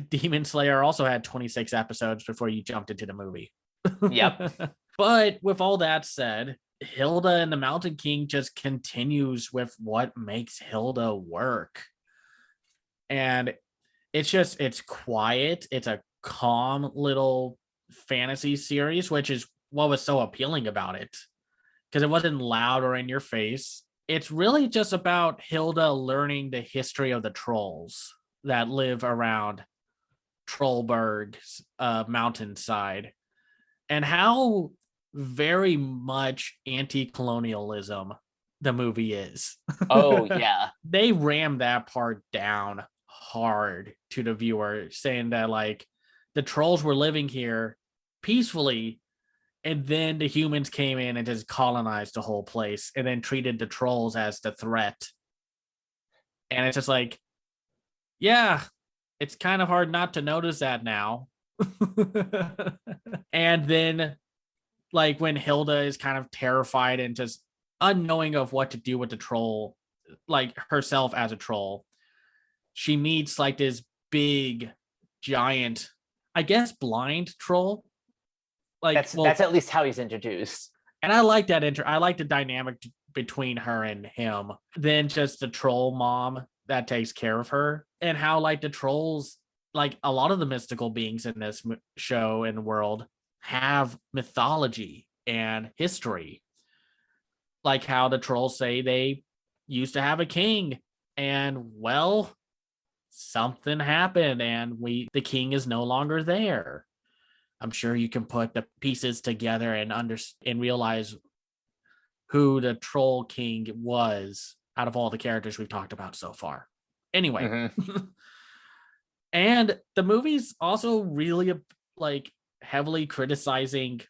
Demon Slayer also had 26 episodes before you jumped into the movie. Yep. But with all that said, Hilda and the Mountain King just continues with what makes Hilda work. And it's quiet. It's a calm little fantasy series, which is what was so appealing about it, because it wasn't loud or in your face. It's really just about Hilda learning the history of the trolls that live around Trollberg's mountainside and how very much anti-colonialism the movie is. Oh, yeah. They rammed that part down hard to the viewer, saying that like the trolls were living here peacefully and then the humans came in and just colonized the whole place and then treated the trolls as the threat. And it's just like, yeah, it's kind of hard not to notice that now. And then, like, when Hilda is kind of terrified and just unknowing of what to do with the troll, like herself as a troll, she meets like this big, giant, I guess, blind troll. Like, That's at least how he's introduced. and I like that I like the dynamic between her and him. Then just the troll mom that takes care of her, and how like the trolls, like a lot of the mystical beings in this show and world, have mythology and history. Like how the trolls say they used to have a king, and well, something happened, and the king is no longer there. I'm sure you can put the pieces together and realize who the troll king was out of all the characters we've talked about so far. Anyway, and the movie's also really like heavily criticizing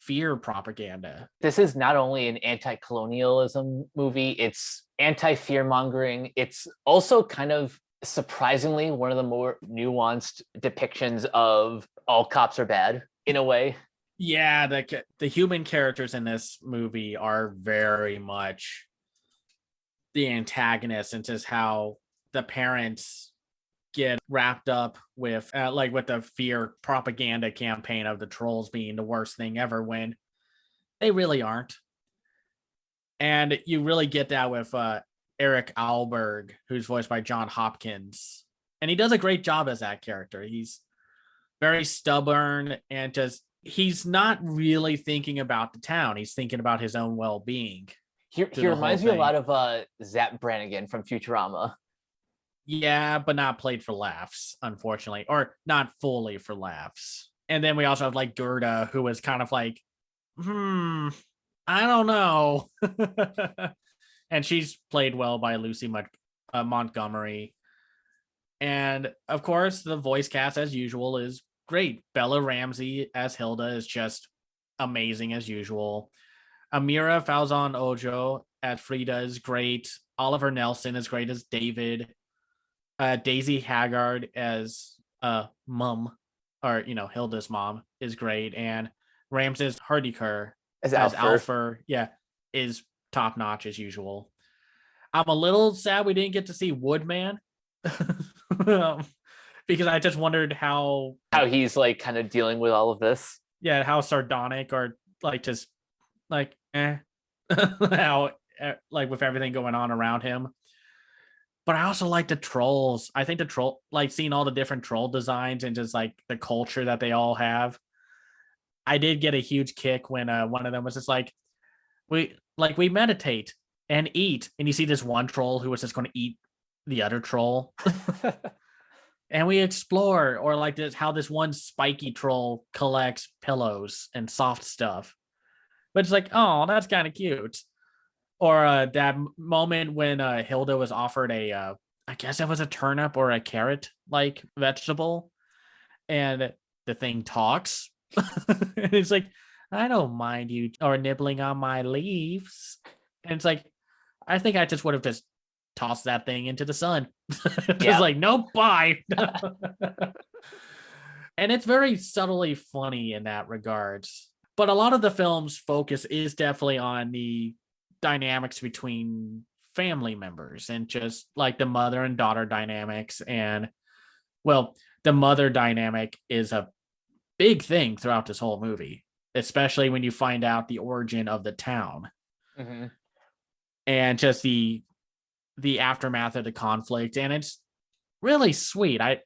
fear propaganda. This is not only an anti-colonialism movie, it's anti-fear mongering. It's also kind of surprisingly one of the more nuanced depictions of all cops are bad in a way. Yeah, the human characters in this movie are very much the antagonists, and just how the parents get wrapped up with like with the fear propaganda campaign of the trolls being the worst thing ever, when they really aren't. And you really get that with Eric Alberg, who's voiced by John Hopkins, and he does a great job as that character. He's very stubborn, and just he's not really thinking about the town. He's thinking about his own well-being. He reminds me a lot of Zap Brannigan from Futurama. Yeah, but not played for laughs, unfortunately, or not fully for laughs. And then we also have like Gerda, who was kind of like, I don't know. And she's played well by Lucy Montgomery. And of course, the voice cast, as usual, is great. Bella Ramsey as Hilda is just amazing as usual. Amira Falzon Ojo as Frida is great. Oliver Nelson is great as David. Daisy Haggard as Mum, or Hilda's mom, is great. And Ramses Hardiker as Alfer, yeah, is top notch as usual. I'm a little sad we didn't get to see Woodman. Because I just wondered how he's like kind of dealing with all of this. Yeah, how sardonic, or like just like how like with everything going on around him. But I also like the trolls. I think the troll, like seeing all the different troll designs and just like the culture that they all have. I did get a huge kick when one of them was just like, we meditate and eat, and you see this one troll who was just going to eat the other troll. And we explore, or like this, how this one spiky troll collects pillows and soft stuff. But it's like, oh, that's kind of cute. Or that moment when Hilda was offered I guess it was a turnip or a carrot like vegetable, and the thing talks. And it's like, I don't mind you or nibbling on my leaves. And it's like, I think I just would have just tossed that thing into the sun. Just like, no, bye. And it's very subtly funny in that regards. But a lot of the film's focus is definitely on the dynamics between family members, and just like the mother and daughter dynamics. And well, the mother dynamic is a big thing throughout this whole movie, especially when you find out the origin of the town. And just the aftermath of the conflict. And it's really sweet. I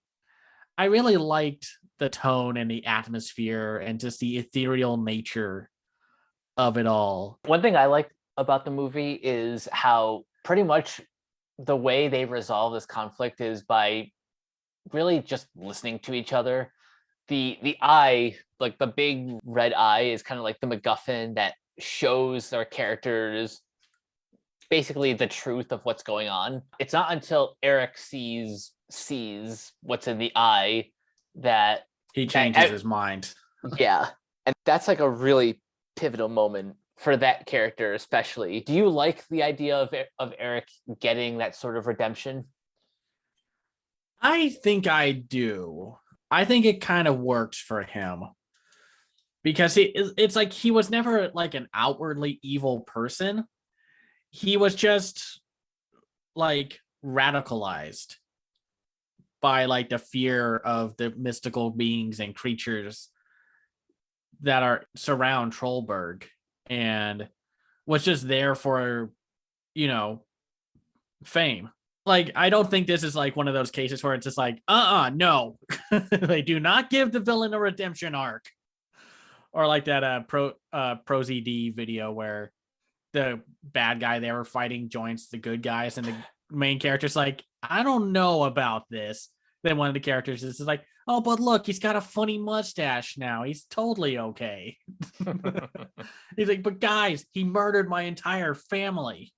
really liked the tone and the atmosphere and just the ethereal nature of it all. One thing I like about the movie is how pretty much the way they resolve this conflict is by really just listening to each other. The eye, like the big red eye, is kind of like the MacGuffin that shows our characters basically the truth of what's going on. It's not until Eric sees what's in the eye that he changes his mind. Yeah. And that's like a really pivotal moment for that character, especially. Do you like the idea of Eric getting that sort of redemption? I think I do. I think it kind of works for him because it's like he was never like an outwardly evil person. He was just like radicalized by like the fear of the mystical beings and creatures that are surround Trollberg, and was just there for, you know, fame. Like, I don't think this is like one of those cases where it's just like, no. They do not give the villain a redemption arc. Or like that Pro ZD video where the bad guy they were fighting joins the good guys, and the main character's like, I don't know about this. Then one of the characters is like, oh, but look, he's got a funny mustache now. He's totally okay. He's like, but guys, he murdered my entire family.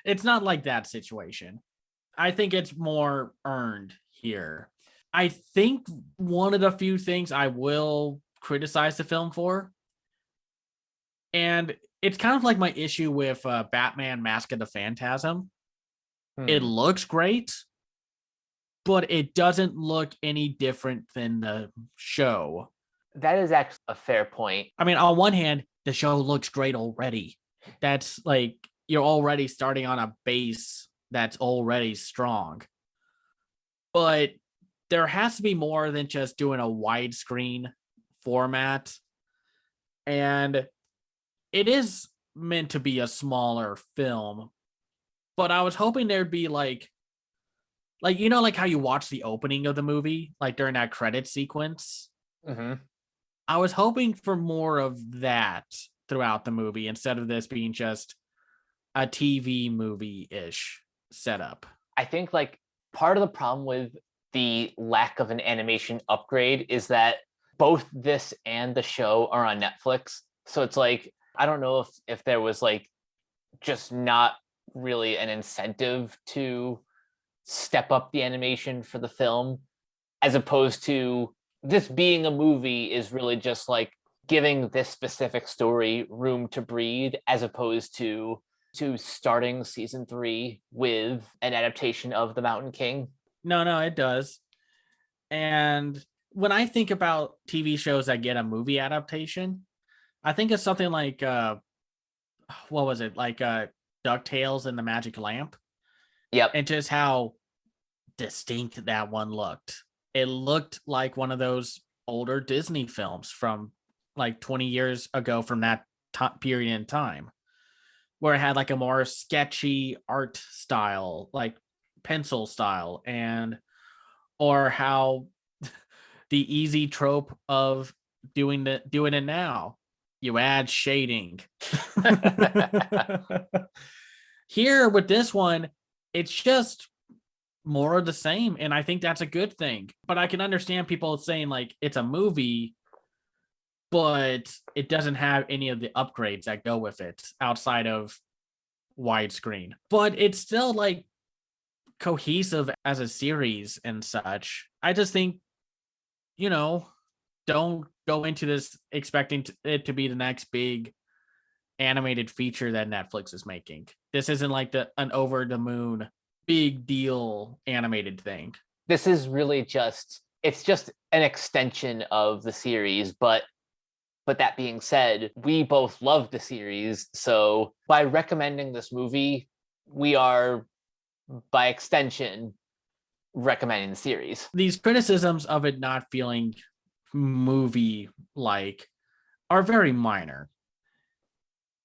It's not like that situation. I think it's more earned here. I think one of the few things I will criticize the film for, and it's kind of like my issue with Batman Mask of the Phantasm. It looks great, but it doesn't look any different than the show. That is actually a fair point. I mean, on one hand, the show looks great already. That's like, you're already starting on a base that's already strong. But there has to be more than just doing a widescreen format. And it is meant to be a smaller film. But I was hoping there'd be like you know, like how you watch the opening of the movie, like during that credit sequence. Mm-hmm. I was hoping for more of that throughout the movie instead of this being just a TV movie-ish setup. I think like part of the problem with the lack of an animation upgrade is that both this and the show are on Netflix. So it's like, I don't know if there was like just not really an incentive to step up the animation for the film, as opposed to this being a movie is really just like giving this specific story room to breathe, as opposed to starting season 3 with an adaptation of The Mountain King. No, it does. And when I think about TV shows that get a movie adaptation, I think it's something like what was it? Like DuckTales and the Magic Lamp. Yep. And just how distinct that one looked. It looked like one of those older Disney films from like 20 years ago from that period in time, where it had like a more sketchy art style, like pencil style, and or how the easy trope of doing it now, you add shading. Here with this one, it's just more of the same, and I think that's a good thing. But I can understand people saying like it's a movie, but it doesn't have any of the upgrades that go with it outside of widescreen. But it's still like cohesive as a series and such. I just think, you know, don't go into this expecting it to be the next big animated feature that Netflix is making. This isn't like an over the moon big deal animated thing. This is really just an extension of the series, but that being said, we both love the series, so by recommending this movie, we are by extension recommending the series. These criticisms of it not feeling movie like are very minor.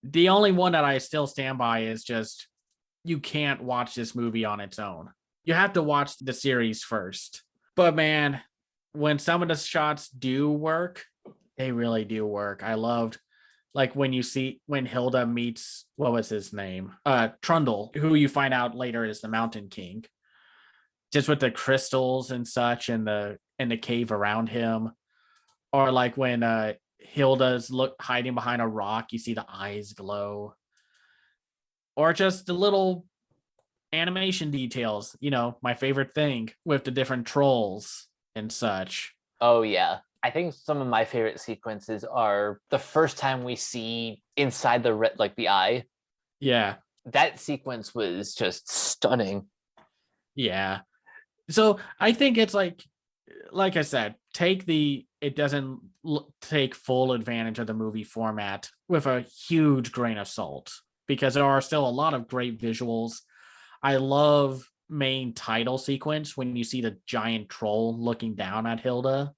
The only one that I still stand by is just, you can't watch this movie on its own. You have to watch the series first. But man, when some of the shots do work, they really do work. I loved like when Hilda meets, what was his name? Trundle, who you find out later is the Mountain King. Just with the crystals and such and the cave around him. Or like when Hilda's hiding behind a rock, you see the eyes glow. Or just the little animation details, you know, my favorite thing with the different trolls and such. Oh yeah. I think some of my favorite sequences are the first time we see inside the eye. Yeah. That sequence was just stunning. Yeah. So I think it's like I said, it doesn't take full advantage of the movie format with a huge grain of salt because there are still a lot of great visuals. I love main title sequence when you see the giant troll looking down at Hilda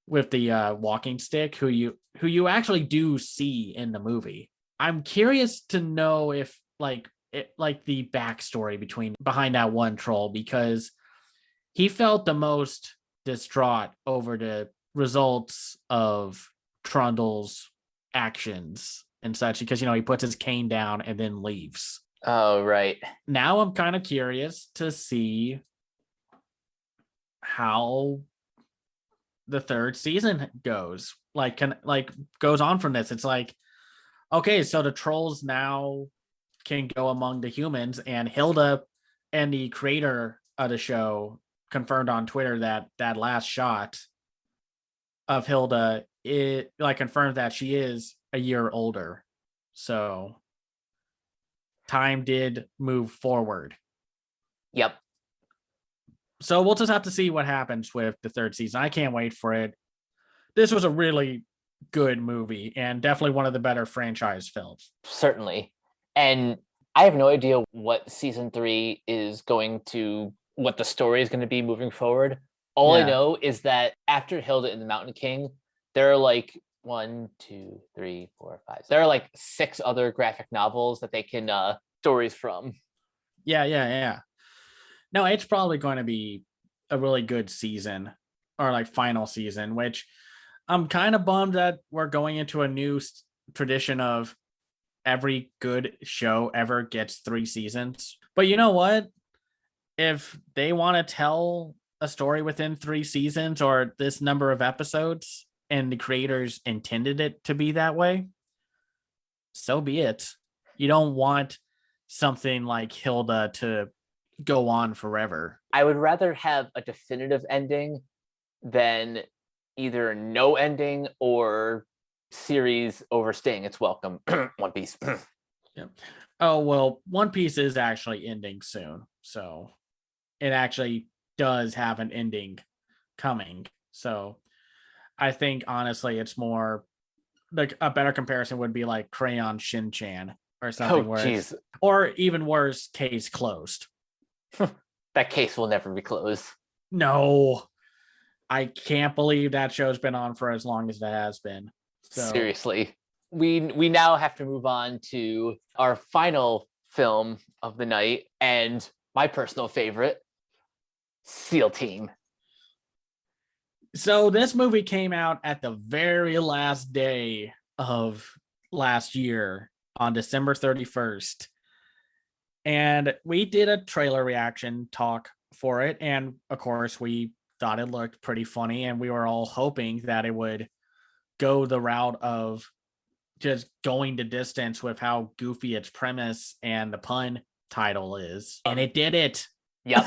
with the walking stick, who you actually do see in the movie. I'm curious to know if like the backstory behind that one troll, because he felt the most distraught over the results of Trundle's actions and such, because he puts his cane down and then leaves. Oh, right. Now I'm kind of curious to see how the third season goes. Goes on from this. It's like, okay, so the trolls now can go among the humans, and Hilda and the creator of the show confirmed on Twitter that that last shot of Hilda, it confirms that she is a year older. So time did move forward. Yep. So we'll just have to see what happens with the third season. I can't wait for it. This was a really good movie and definitely one of the better franchise films. Certainly. And I have no idea what season 3 is what the story is going to be moving forward. All I know is that after Hilda and the Mountain King, there are like 1, 2, 3, 4, 5. There are like 6 other graphic novels that they can stories from. Yeah. No, it's probably going to be a really good season, or like final season, which I'm kind of bummed that we're going into a new tradition of every good show ever gets 3 seasons. But you know what? If they want to tell a story within 3 seasons or this number of episodes, and the creators intended it to be that way, so be it. You don't want something like Hilda to go on forever. I would rather have a definitive ending than either no ending or series overstaying its welcome. One Piece. Yeah. Oh, well, One Piece is actually ending soon. So it actually does have an ending coming. So I think honestly, it's more like a better comparison would be like Crayon Shin-Chan or something, Oh, where jeez. or even worse, case closed. That case will never be closed. No, I can't believe that show's been on for as long as it has been. So Seriously. We now have to move on to our final film of the night and my personal favorite, SEAL Team. So this movie came out at the very last day of last year on December 31st. And we did a trailer reaction talk for it. And of course, we thought it looked pretty funny. And we were all hoping that it would go the route of just going the distance with how goofy its premise and the pun title is. And it did it. Yep.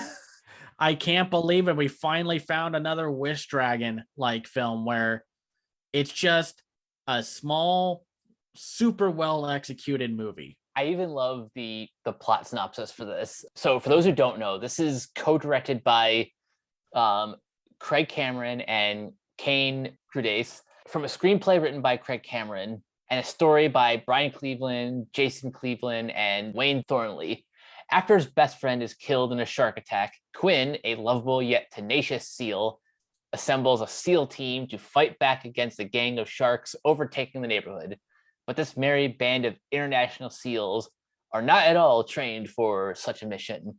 I can't believe it. We finally found another Wish Dragon like film where it's just a small, super well executed movie. I even love the plot synopsis for this. So for those who don't know, this is co-directed by Craig Cameron and Kane Crudes, from a screenplay written by Craig Cameron and a story by Brian Cleveland, Jason Cleveland, and Wayne Thornley. After his best friend is killed in a shark attack, Quinn, a lovable yet tenacious SEAL, assembles a SEAL team to fight back against a gang of sharks overtaking the neighborhood. But this merry band of international SEALs are not at all trained for such a mission.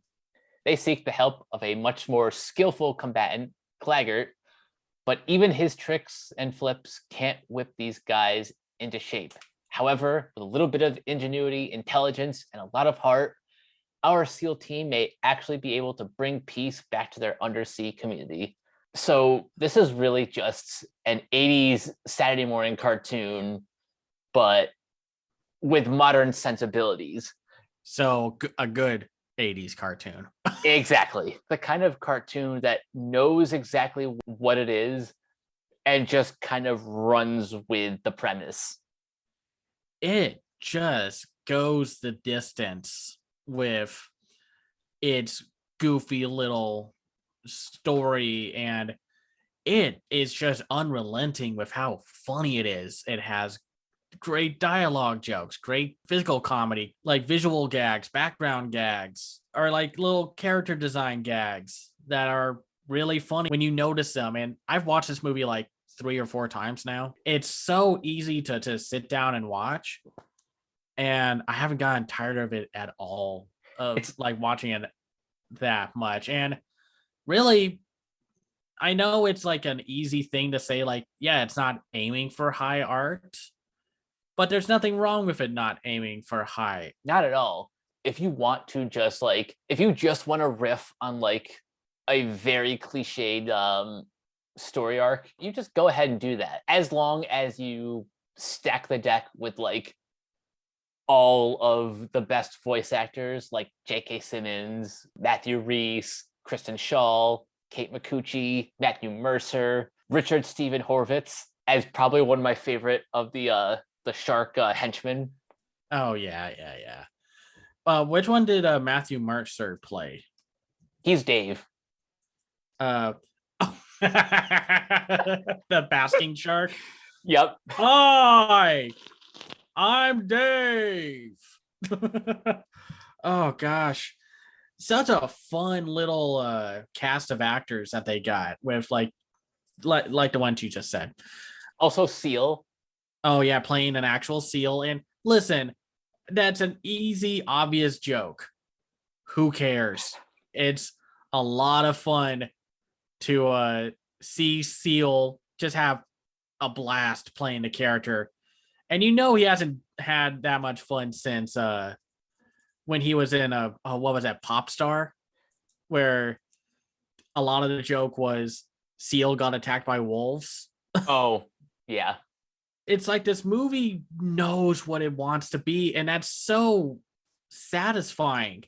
They seek the help of a much more skillful combatant, Claggart, but even his tricks and flips can't whip these guys into shape. However, with a little bit of ingenuity, intelligence, and a lot of heart, our SEAL team may actually be able to bring peace back to their undersea community. So this is really just an 80s Saturday morning cartoon, but with modern sensibilities. So a good 80s cartoon. Exactly. The kind of cartoon that knows exactly what it is and just kind of runs with the premise. It just goes the distance with its goofy little story, and it is just unrelenting with how funny it is. It has great dialogue jokes, great physical comedy, like visual gags, background gags, or like little character design gags that are really funny when you notice them. And I've watched this movie like 3 or 4 times now. It's so easy to sit down and watch. And I haven't gotten tired of it at all, of It's like watching it that much. And really, I know it's like an easy thing to say, like, yeah, it's not aiming for high art, but there's nothing wrong with it not aiming for high. not at all. If you want to just like, if you just want to riff on like a very cliched story arc, you just go ahead and do that. As long as you stack the deck with like all of the best voice actors like J.K. Simmons, Matthew Rhys, Kristen Schaal, Kate McCucci, Matthew Mercer, Richard Stephen Horvitz as probably one of my favorite of the shark henchmen. Oh yeah, yeah, yeah. Which one did Matthew Mercer play? He's Dave. Uh, the basking shark. Yep. Hi, I'm Dave. Oh gosh, such a fun little cast of actors that they got with like the ones you just said. Also Seal. Oh yeah, playing an actual seal. And listen, that's an easy, obvious joke. Who cares? It's a lot of fun to see Seal just have a blast playing the character. And you know he hasn't had that much fun since when he was in what was that, Pop Star, where a lot of the joke was Seal got attacked by wolves. Oh, yeah. It's like this movie knows what it wants to be, and that's so satisfying.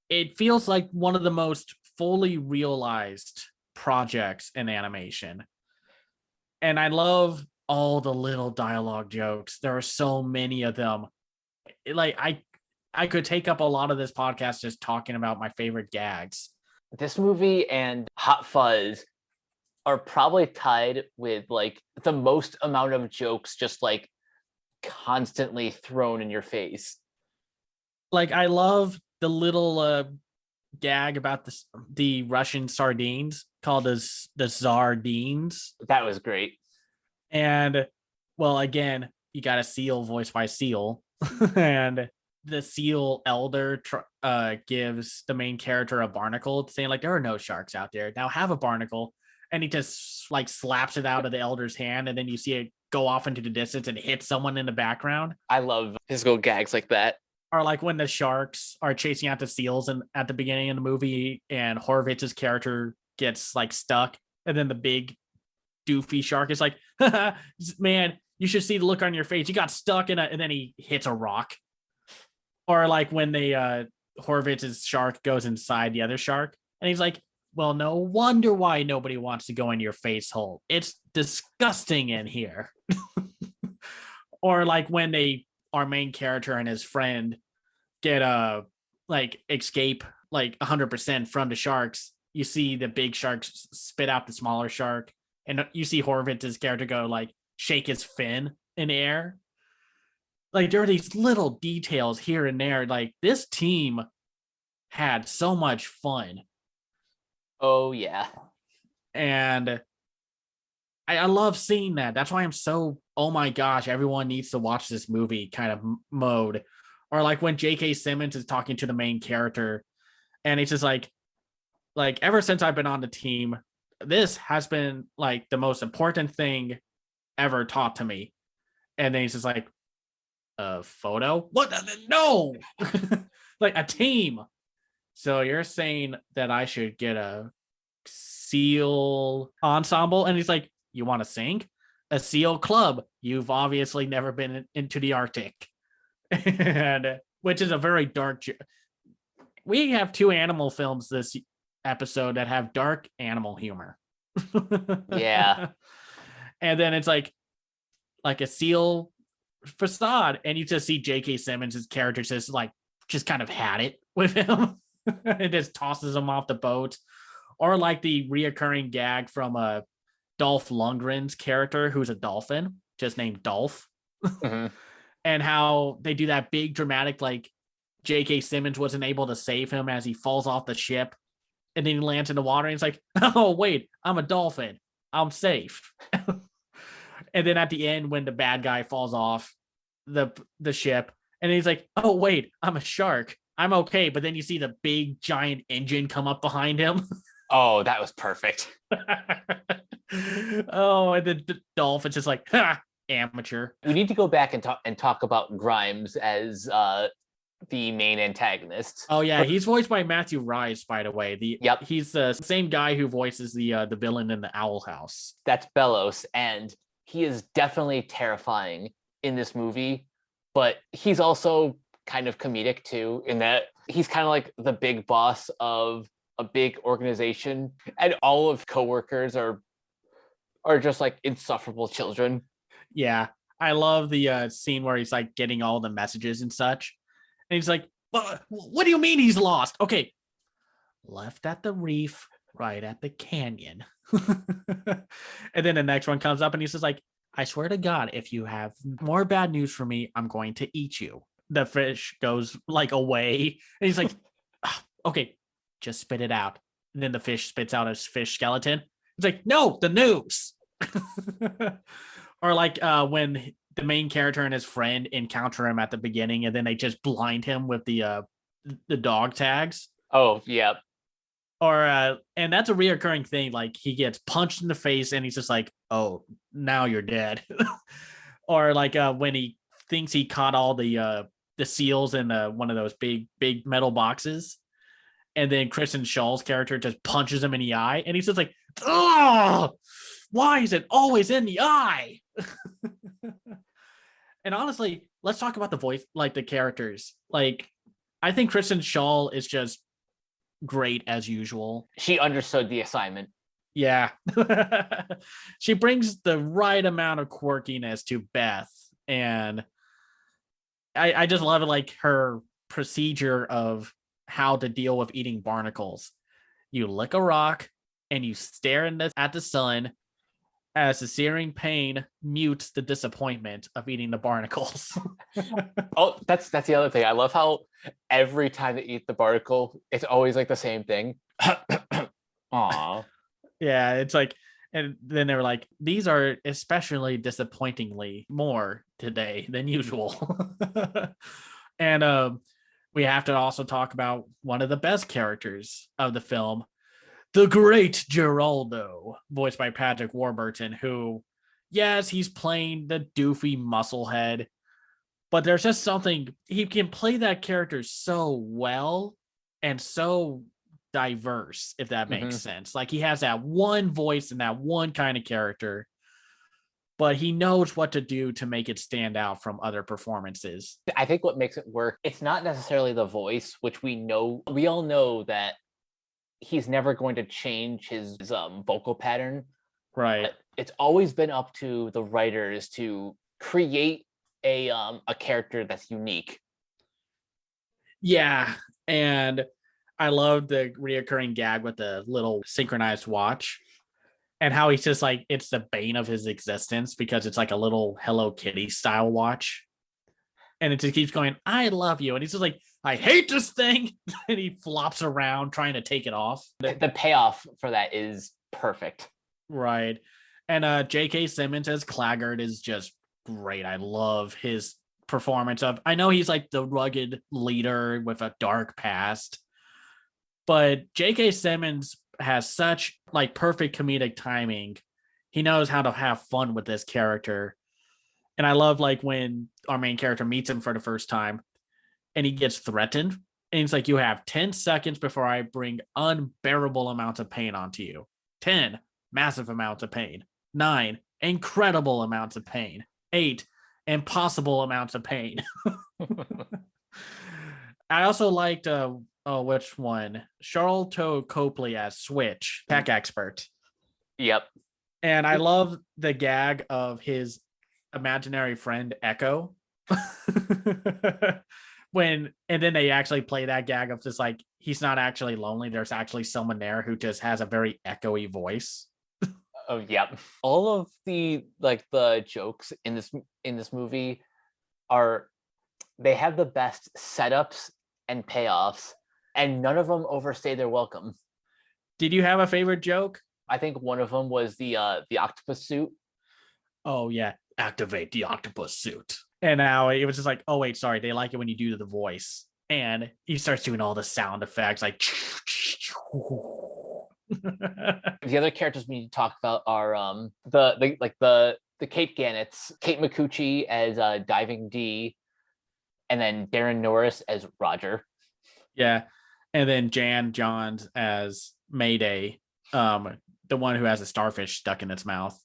It feels like one of the most fully realized projects in animation. And I love all the little dialogue jokes. There are so many of them. Like I could take up a lot of this podcast just talking about my favorite gags. This movie and Hot Fuzz are probably tied with like the most amount of jokes just like constantly thrown in your face. Like I love the little gag about the Russian sardines called the Zardines. That was great. And well, again, you got a seal voiced by Seal, and the seal elder gives the main character a barnacle, saying like there are no sharks out there. Now have a barnacle, and he just like slaps it out of the elder's hand, and then you see it go off into the distance and hit someone in the background. I love physical gags like that. Or like when the sharks are chasing out the seals and at the beginning of the movie, and Horvitz's character gets like stuck, and then the big doofy shark is like, man, you should see the look on your face. You got stuck in and then he hits a rock. Or like when they Horvitz's shark goes inside the other shark, and he's like, well, no wonder why nobody wants to go in your face hole. It's disgusting in here. Or like when our main character and his friend get like escape like 100% from the sharks. You see the big sharks spit out the smaller shark, and you see Horvitz's character go like shake his fin in the air. Like there are these little details here and there. Like this team had so much fun. Oh yeah. And I love seeing that. That's why I'm so, oh my gosh, everyone needs to watch this movie kind of mode. Or like when J.K. Simmons is talking to the main character, and it's just like ever since I've been on the team, this has been like the most important thing ever taught to me. And then he's just like, a photo? What? No! Like a team. So you're saying that I should get a seal ensemble? And he's like, you want to sing? A seal club. You've obviously never been into the Arctic. And which is a very dark. We have 2 animal films this episode that have dark animal humor. Yeah. And then it's like a seal facade, and you just see J.K. Simmons' character just kind of had it with him. and just tosses him off the boat. Or like the reoccurring gag from Dolph Lundgren's character, who's a dolphin, just named Dolph. Mhm. And how they do that big dramatic, like J.K. Simmons wasn't able to save him as he falls off the ship. And then he lands in the water and it's like, oh, wait, I'm a dolphin. I'm safe. And then at the end, when the bad guy falls off the ship, and he's like, oh, wait, I'm a shark. I'm okay. But then you see the big giant engine come up behind him. Oh, that was perfect. Oh, and then the dolphin's just like, ha, amateur. We need to go back and talk about Grimes as the main antagonist. Oh yeah, he's voiced by Matthew Rice, by the way. Yep. He's the same guy who voices the villain in the Owl House. That's Bellows, and he is definitely terrifying in this movie, but he's also kind of comedic too, in that he's kind of like the big boss of a big organization, and all of coworkers are just like insufferable children. Yeah, I love the scene where he's like getting all the messages and such, and he's like, what do you mean he's lost? Okay, left at the reef, right at the canyon. And then the next one comes up and he says like, I swear to God, if you have more bad news for me, I'm going to eat you. The fish goes like away and he's like, okay, just spit it out. And then the fish spits out his fish skeleton. It's like, no, the news. Or like when the main character and his friend encounter him at the beginning and then they just blind him with the dog tags. Oh, yeah. Or and that's a reoccurring thing. Like he gets punched in the face and he's just like, oh, now you're dead. Or like when he thinks he caught all the seals in one of those big metal boxes, and then Kristen Schall's character just punches him in the eye, and he's just like, oh, why is it always in the eye? And honestly, let's talk about the voice, like the characters. Like, I think Kristen Schaal is just great as usual. She understood the assignment. Yeah. She brings the right amount of quirkiness to Beth. And I just love it, like her procedure of how to deal with eating barnacles. You lick a rock and you stare at the sun as the searing pain mutes the disappointment of eating the barnacles. Oh, that's the other thing. I love how every time they eat the barnacle, it's always like the same thing. Aw. Yeah, it's like, and then they were like, these are especially disappointingly more today than usual. And we have to also talk about one of the best characters of the film, the great Geraldo, voiced by Patrick Warburton, who, yes, he's playing the doofy musclehead, but there's just something, he can play that character so well and so diverse, if that makes sense. Like he has that one voice and that one kind of character, but he knows what to do to make it stand out from other performances. I think what makes it work, it's not necessarily the voice, which we all know that he's never going to change his vocal pattern. Right. But it's always been up to the writers to create a character that's unique. Yeah, and I love the reoccurring gag with the little synchronized watch and how he's just like, it's the bane of his existence because it's like a little Hello Kitty style watch. And it just keeps going, I love you. And he's just like, I hate this thing. And he flops around trying to take it off. The payoff for that is perfect. Right. And J.K. Simmons as Claggart is just great. I love his performance of, I know he's like the rugged leader with a dark past, but J.K. Simmons has such like perfect comedic timing. He knows how to have fun with this character. And I love like when our main character meets him for the first time and he gets threatened. And he's like, you have 10 seconds before I bring unbearable amounts of pain onto you. 10, massive amounts of pain. 9, incredible amounts of pain. 8, impossible amounts of pain. I also liked, which one? Charlton Copley as Switch, tech expert. Yep. And I love the gag of his imaginary friend Echo. and then they actually play that gag of just like he's not actually lonely. There's actually someone there who just has a very echoey voice. Oh, yep. All of the jokes in this movie are they have the best setups and payoffs, and none of them overstay their welcome. Did you have a favorite joke? I think one of them was the octopus suit. Oh yeah, activate the octopus suit. And now it was just like, oh wait, sorry, they like it when you do the voice, and he starts doing all the sound effects like. The other characters we need to talk about are the Kate Gannets, Kate Micucci as Diving D, and then Darren Norris as Roger. Yeah, and then Jan Johns as Mayday, the one who has a starfish stuck in its mouth.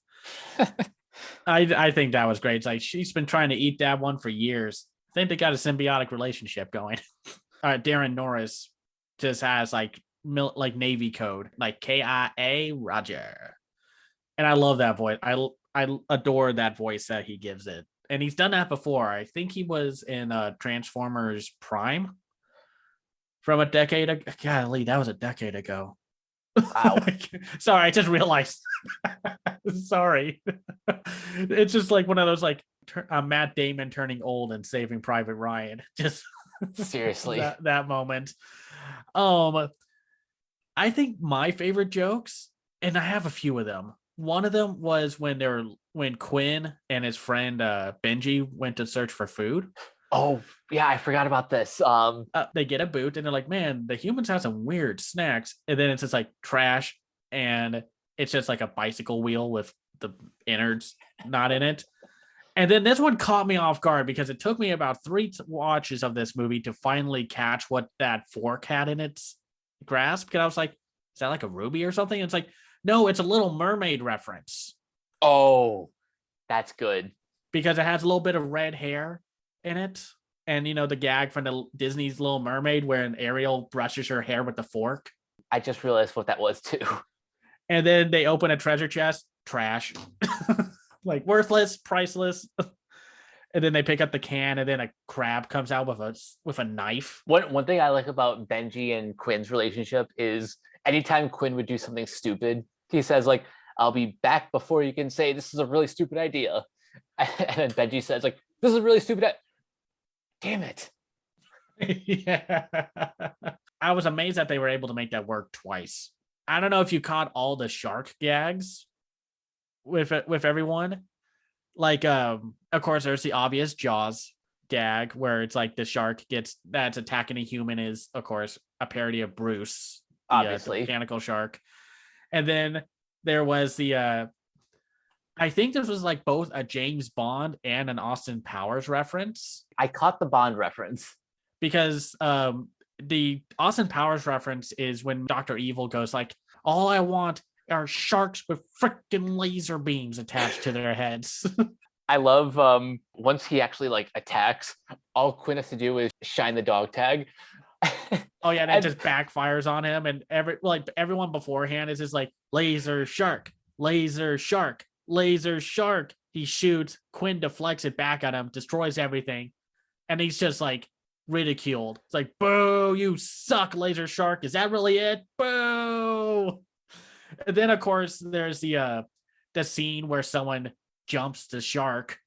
I think that was great. It's like she's been trying to eat that one for years. I think they got a symbiotic relationship going. Darren Norris just has like Navy code, like KIA Roger, and I love that voice. I adore that voice that he gives it, and he's done that before. I think he was in Transformers Prime from a decade ago. Golly, that was a decade ago. Wow. Sorry, I just realized. Sorry. It's just like one of those like Matt Damon turning old and Saving Private Ryan. Just seriously that moment. I think my favorite jokes, and I have a few of them. One of them was when Quinn and his friend Benji went to search for food. Oh yeah, I forgot about this. They get a boot and they're like, man, the humans have some weird snacks. And then it's just like trash, and it's just like a bicycle wheel with the innards not in it. And then this one caught me off guard because it took me about 3 watches of this movie to finally catch what that fork had in its grasp. Because I was like, is that like a ruby or something? And it's like, no, it's a Little Mermaid reference. Oh, that's good. Because it has a little bit of red hair in it. And you know the gag from the Disney's Little Mermaid where Ariel brushes her hair with the fork. I just realized what that was too. And then they open a treasure chest, trash, like worthless, priceless. And then they pick up the can, and then a crab comes out with a knife. One thing I like about Benji and Quinn's relationship is anytime Quinn would do something stupid, he says like, "I'll be back before you can say this is a really stupid idea." And then Benji says like, "This is a really stupid." Damn it. Yeah. I was amazed that they were able to make that work twice. I don't know if you caught all the shark gags with everyone. Like, of course, there's the obvious Jaws gag where it's like the shark that's attacking a human is, of course, a parody of Bruce, the mechanical shark. And then there was the I think this was like both a James Bond and an Austin Powers reference. I caught the Bond reference. Because the Austin Powers reference is when Dr. Evil goes like, all I want are sharks with freaking laser beams attached to their heads. I love once he actually like attacks, all Quinn has to do is shine the dog tag. Oh yeah, and it just backfires on him, and everyone beforehand is just like laser shark, laser shark, laser shark. He shoots, Quinn deflects it back at him, destroys everything, and he's just like ridiculed. It's like, boo, you suck, laser shark. Is that really it? Boo. And then of course there's the scene where someone jumps the shark.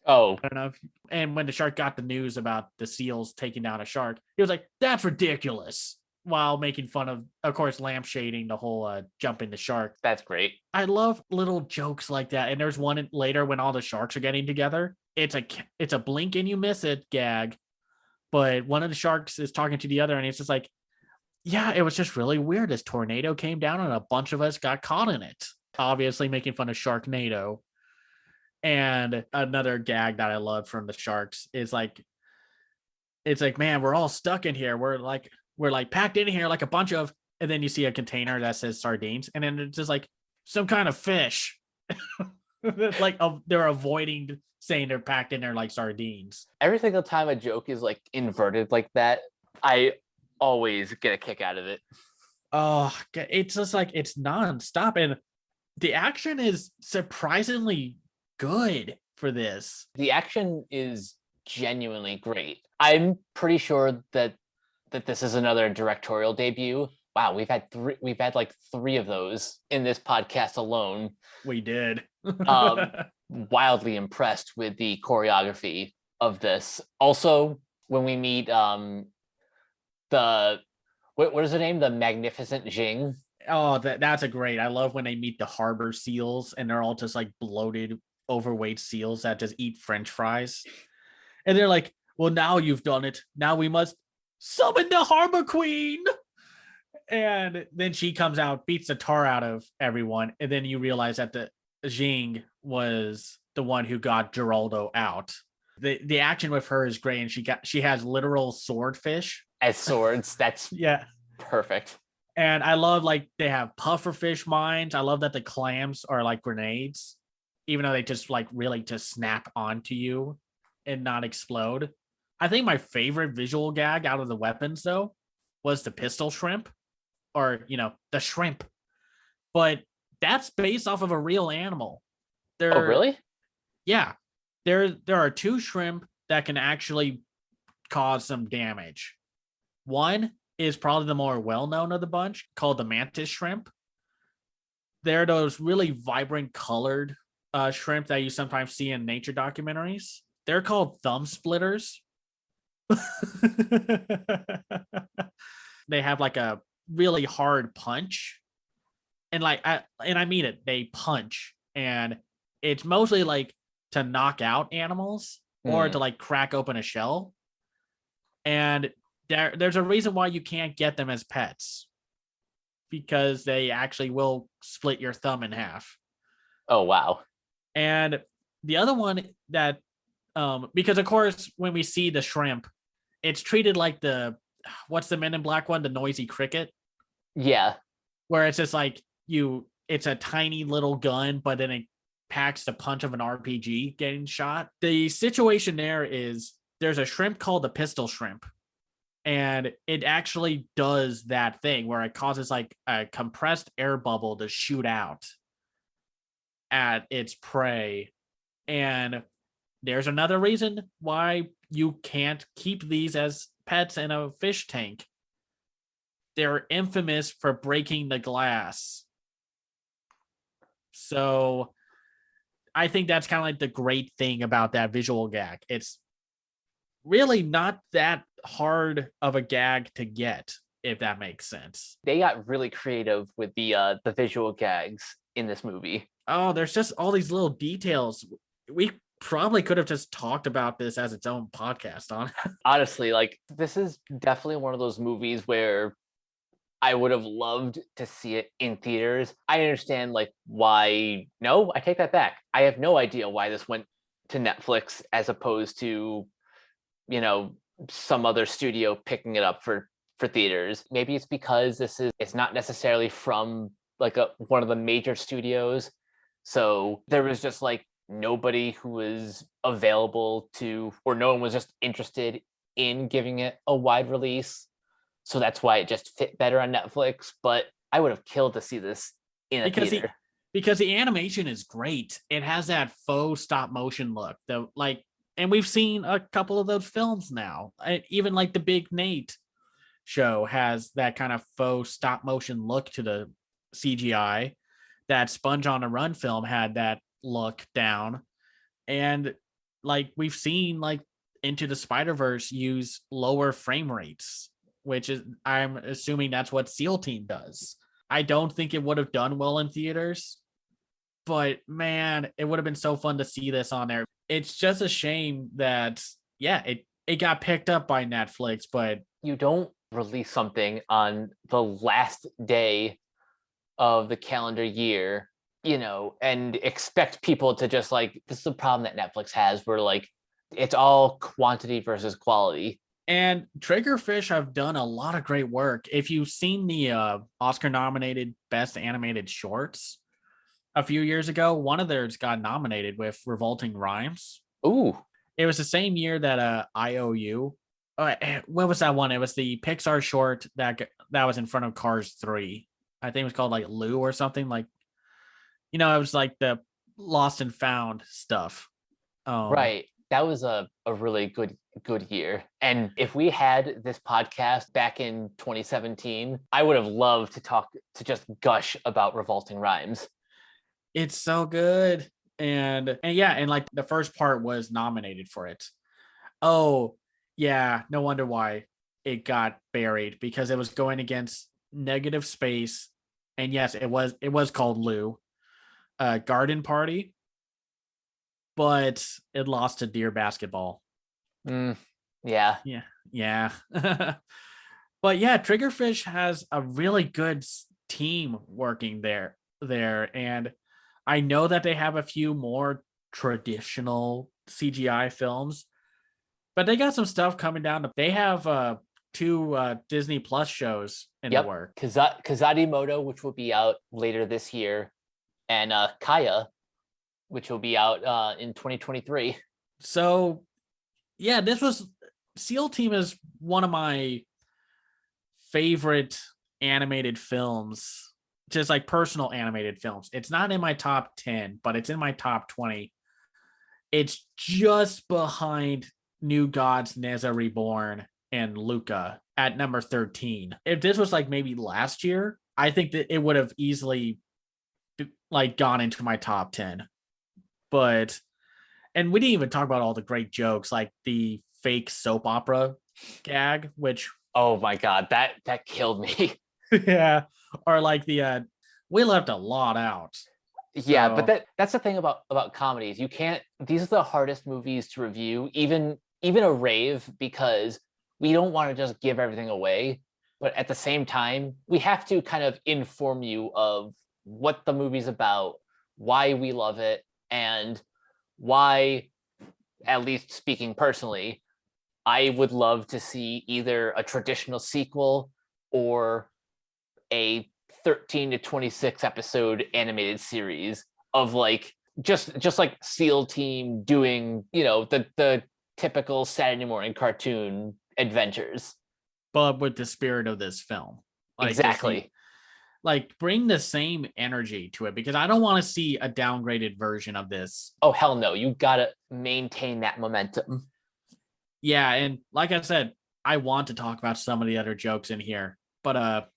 Oh, I don't know and when the shark got the news about the seals taking down a shark, he was like, that's ridiculous, while making fun of course, lampshading the whole jumping the shark. That's great. I love little jokes like that. And there's one later when all the sharks are getting together. It's a blink and you miss it gag, but one of the sharks is talking to the other, and it's just like, yeah, it was just really weird. This tornado came down and a bunch of us got caught in it, obviously making fun of Sharknado. And another gag that I love from the sharks is like, it's like, man, we're all stuck in here. We're like packed in here like a bunch of, and then you see a container that says sardines, and then it's just like some kind of fish. Like they're avoiding saying they're packed in there like sardines. Every single time a joke is like inverted like that, I always get a kick out of it. Oh, it's just like it's nonstop, and the action is surprisingly good for this. The action is genuinely great. I'm pretty sure that this is another directorial debut. Wow, we've had like three of those in this podcast alone. We did. Wildly impressed with the choreography of this. Also, when we meet the what is her name? The Magnificent Jing. Oh, that's a great. I love when they meet the harbor seals and they're all just like bloated, overweight seals that just eat French fries. And they're like, well, now you've done it. Now we must summon the harbor queen. And then she comes out, beats the tar out of everyone. And then you realize that the Jing was the one who got Geraldo out. The action with her is great. And she has literal swordfish as swords. That's yeah, perfect. And I love like they have pufferfish mines. I love that the clams are like grenades, even though they just like really just snap onto you and not explode. I think my favorite visual gag out of the weapons though was the pistol shrimp, or the shrimp. But that's based off of a real animal. Oh, really? Yeah. There are two shrimp that can actually cause some damage. One is probably the more well-known of the bunch, called the mantis shrimp. They're those really vibrant colored shrimp that you sometimes see in nature documentaries. They're called thumb splitters. They have like a really hard punch. And I mean it, they punch. And it's mostly like to knock out animals or to like crack open a shell. And there's a reason why you can't get them as pets, because they actually will split your thumb in half. Oh, wow. And the other one that, because of course, when we see the shrimp, it's treated like what's the Men in Black one? The noisy cricket. Yeah. Where it's just like it's a tiny little gun, but then it packs the punch of an RPG getting shot. The situation there is there's a shrimp called the pistol shrimp. And it actually does that thing where it causes like a compressed air bubble to shoot out at its prey. And there's another reason why you can't keep these as pets in a fish tank. They're infamous for breaking the glass. So I think that's kind of like the great thing about that visual gag. It's really not that hard of a gag to get, if that makes sense. They got really creative with the visual gags in this movie. Oh, there's just all these little details. We probably could have just talked about this as its own podcast on. Honestly, like this is definitely one of those movies where I would have loved to see it in theaters. I understand like why. No, I take that back. I have no idea why this went to Netflix as opposed to, some other studio picking it up for theaters. Maybe it's because it's not necessarily from like one of the major studios. So there was just like nobody who was available to, or no one was just interested in giving it a wide release. So that's why it just fit better on Netflix. But I would have killed to see this in a theater. Because the animation is great. It has that faux stop motion look. And we've seen a couple of those films now. Even like the Big Nate show has that kind of faux stop motion look to the CGI. That Sponge on a Run film had that look down. And like we've seen like Into the Spider-Verse use lower frame rates, which is, I'm assuming that's what SEAL Team does. I don't think it would have done well in theaters, but man, it would have been so fun to see this on there. It's just a shame that, it got picked up by Netflix, but you don't release something on the last day of the calendar year, and expect people to just like, this is a problem that Netflix has where like it's all quantity versus quality. And Triggerfish have done a lot of great work. If you've seen the Oscar-nominated Best Animated Shorts a few years ago, one of theirs got nominated with Revolting Rhymes. Ooh. It was the same year that IOU. What was that one? It was the Pixar short that was in front of Cars 3. I think it was called like Lou or something. Like, it was like the lost and found stuff. Right. that was a really good year. And if we had this podcast back in 2017, I would have loved to just gush about Revolting Rhymes. It's so good. And yeah, and like the first part was nominated for it. Oh, yeah, no wonder why it got buried, because it was going against Negative Space. And yes, it was called Lou, Garden Party, but it lost to Deer Basketball. Yeah. Yeah. Yeah. But yeah, Triggerfish has a really good team working there, and I know that they have a few more traditional CGI films, but they got some stuff coming down. They have two Disney Plus shows in the Yep. work. Kazadimoto, which will be out later this year, and Kaye, which will be out in 2023. So yeah, this was SEAL Team is one of my favorite animated films, just like personal animated films. It's not in my top 10, but it's in my top 20. It's just behind New Gods, Neza Reborn, and Luca at number 13. If this was like maybe last year, I think that it would have easily like gone into my top 10. But and we didn't even talk about all the great jokes, like the fake soap opera gag, which Oh my god, that killed me. yeah, or like the we left a lot out. Yeah, but So that's the thing about comedies. You can't. These are the hardest movies to review, even a rave, because we don't want to just give everything away, but at the same time, we have to kind of inform you of what the movie's about, why we love it, and why, at least speaking personally, I would love to see either a traditional sequel or a 13 to 26 episode animated series of like just like SEAL Team doing, the typical Saturday morning cartoon adventures. but with the spirit of this film, like just Exactly. like bring the same energy to it, because I don't want to see a downgraded version of this. Oh hell no, you gotta maintain that momentum. Yeah, and like I said, I want to talk about some of the other jokes in here, but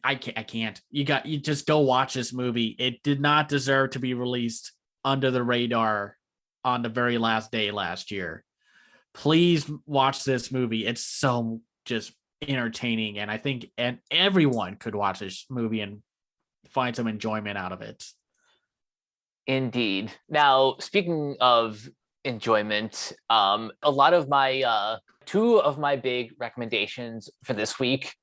I can't. You just go watch this movie. It did not deserve to be released under the radar on the very last day last year. Please watch this movie. It's so just entertaining, and I think and everyone could watch this movie and find some enjoyment out of it. Indeed. Now, speaking of enjoyment, a lot of my two of my big recommendations for this week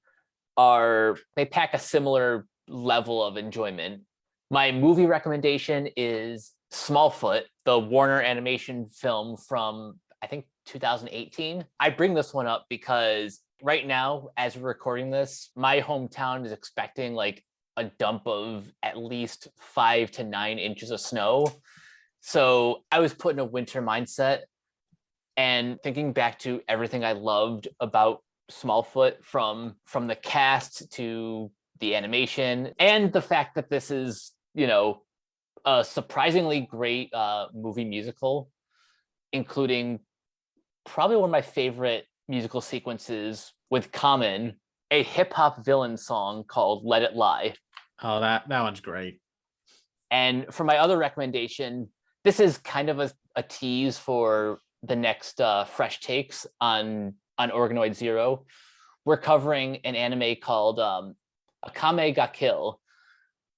they pack a similar level of enjoyment. My movie recommendation is Smallfoot, the Warner Animation film from I think 2018. I bring this one up because right now, as we're recording this, my hometown is expecting like a dump of at least 5 to 9 inches of snow. So I was put in a winter mindset and thinking back to everything I loved about Smallfoot, from the cast to the animation, and the fact that this is, a surprisingly great movie musical, including probably one of my favorite musical sequences with Common, a hip hop villain song called Let It Lie. Oh, that one's great. And for my other recommendation, this is kind of a tease for the next fresh takes on Organoid Zero. We're covering an anime called Akame ga Kill,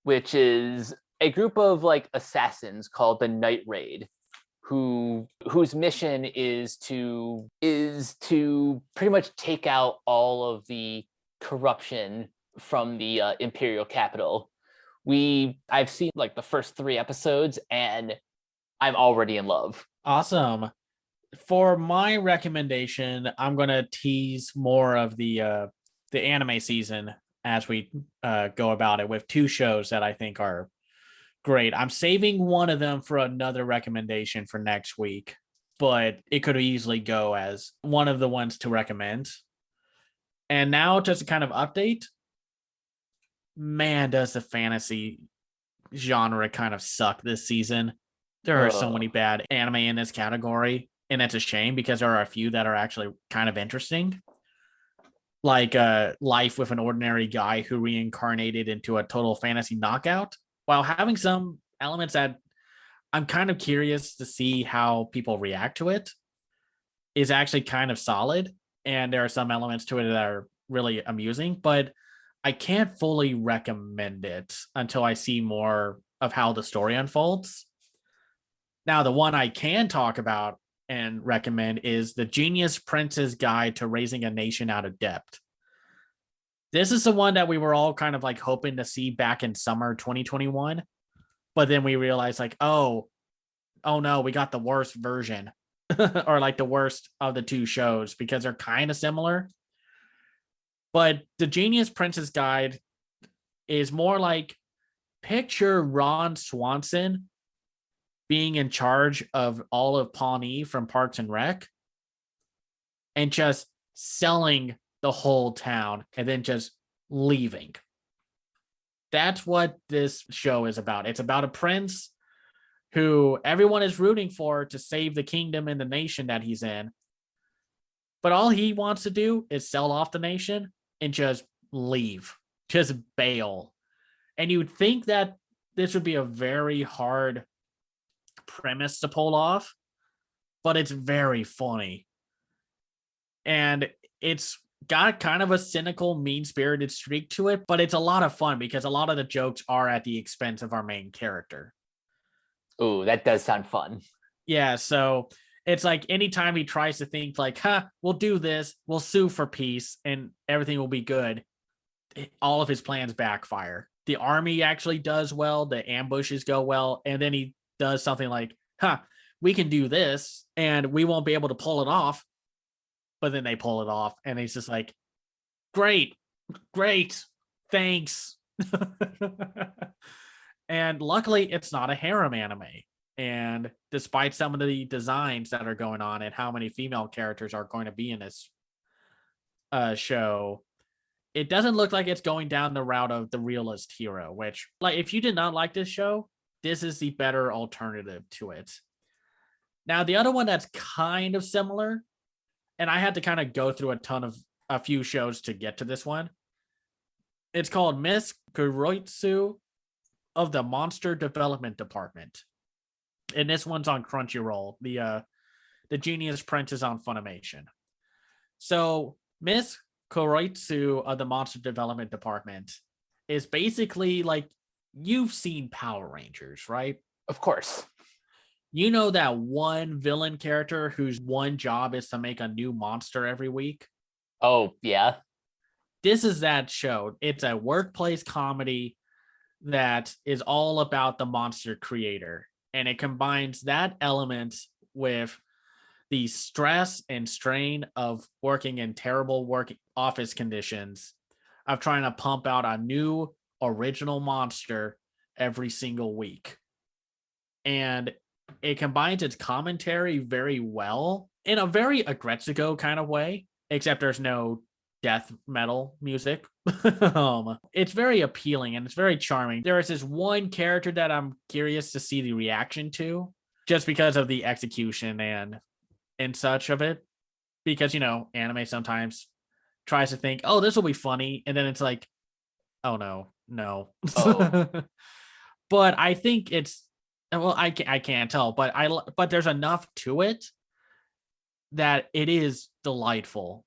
which is a group of like assassins called the Night Raid, whose mission is to pretty much take out all of the corruption from the imperial capital. I've seen like the first 3 episodes and I'm already in love. Awesome. For my recommendation, I'm gonna tease more of the anime season as we go about it, with 2 shows that I think are great. I'm saving one of them for another recommendation for next week, but it could easily go as one of the ones to recommend. And now, just a kind of update. Man, does the fantasy genre kind of suck this season. There are so Oh, many bad anime in this category, and it's a shame because there are a few that are actually kind of interesting. Like Life with an Ordinary Guy Who Reincarnated into a Total Fantasy Knockout, while having some elements that I'm kind of curious to see how people react to it, is actually kind of solid. And there are some elements to it that are really amusing, but I can't fully recommend it until I see more of how the story unfolds. Now, the one I can talk about and recommend is The Genius Prince's Guide to Raising a Nation Out of Debt. This is the one that we were all kind of like hoping to see back in summer 2021, but then we realized like, oh no, we got the worst version or like the worst of the two shows because they're kind of similar. But The Genius Prince's Guide is more like, picture Ron Swanson being in charge of all of Pawnee from Parks and Rec and just selling the whole town and then just leaving. That's what this show is about. It's about a prince who everyone is rooting for to save the kingdom and the nation that he's in. But all he wants to do is sell off the nation and just leave, just bail. And you'd think that this would be a very hard premise to pull off, but it's very funny. And it's got kind of a cynical, mean-spirited streak to it, but it's a lot of fun because a lot of the jokes are at the expense of our main character. ooh, that does sound fun. Yeah, so it's like anytime he tries to think like, we'll do this, we'll sue for peace and everything will be good, all of his plans backfire. The army actually does well, the ambushes go well, and then he does something like, we can do this and we won't be able to pull it off. But then they pull it off, and he's just like, great, thanks. And luckily, it's not a harem anime. And despite some of the designs that are going on and how many female characters are going to be in this show, it doesn't look like it's going down the route of the realist hero, which, like, if you did not like this show, this is the better alternative to it. Now, the other one that's kind of similar, and I had to kind of go through a few shows to get to this one. It's called Miss Kuroitsu of the Monster Development Department. And this one's on Crunchyroll. The Genius Prince is on Funimation. So Miss Kuroitsu of the Monster Development Department is basically like, you've seen Power Rangers, right? Of course. You know that one villain character whose one job is to make a new monster every week? Oh, yeah. This is that show. It's a workplace comedy that is all about the monster creator. And it combines that element with the stress and strain of working in terrible work office conditions, of trying to pump out a new original monster every single week. And it combines its commentary very well in a very Agretsuko kind of way, except there's no death metal music. It's very appealing and it's very charming. There is this one character that I'm curious to see the reaction to, just because of the execution and such of it. Because, anime sometimes tries to think, oh, this will be funny. And then it's like, oh, no. Oh. But I think it's, well, I can't tell, but there's enough to it that it is delightful,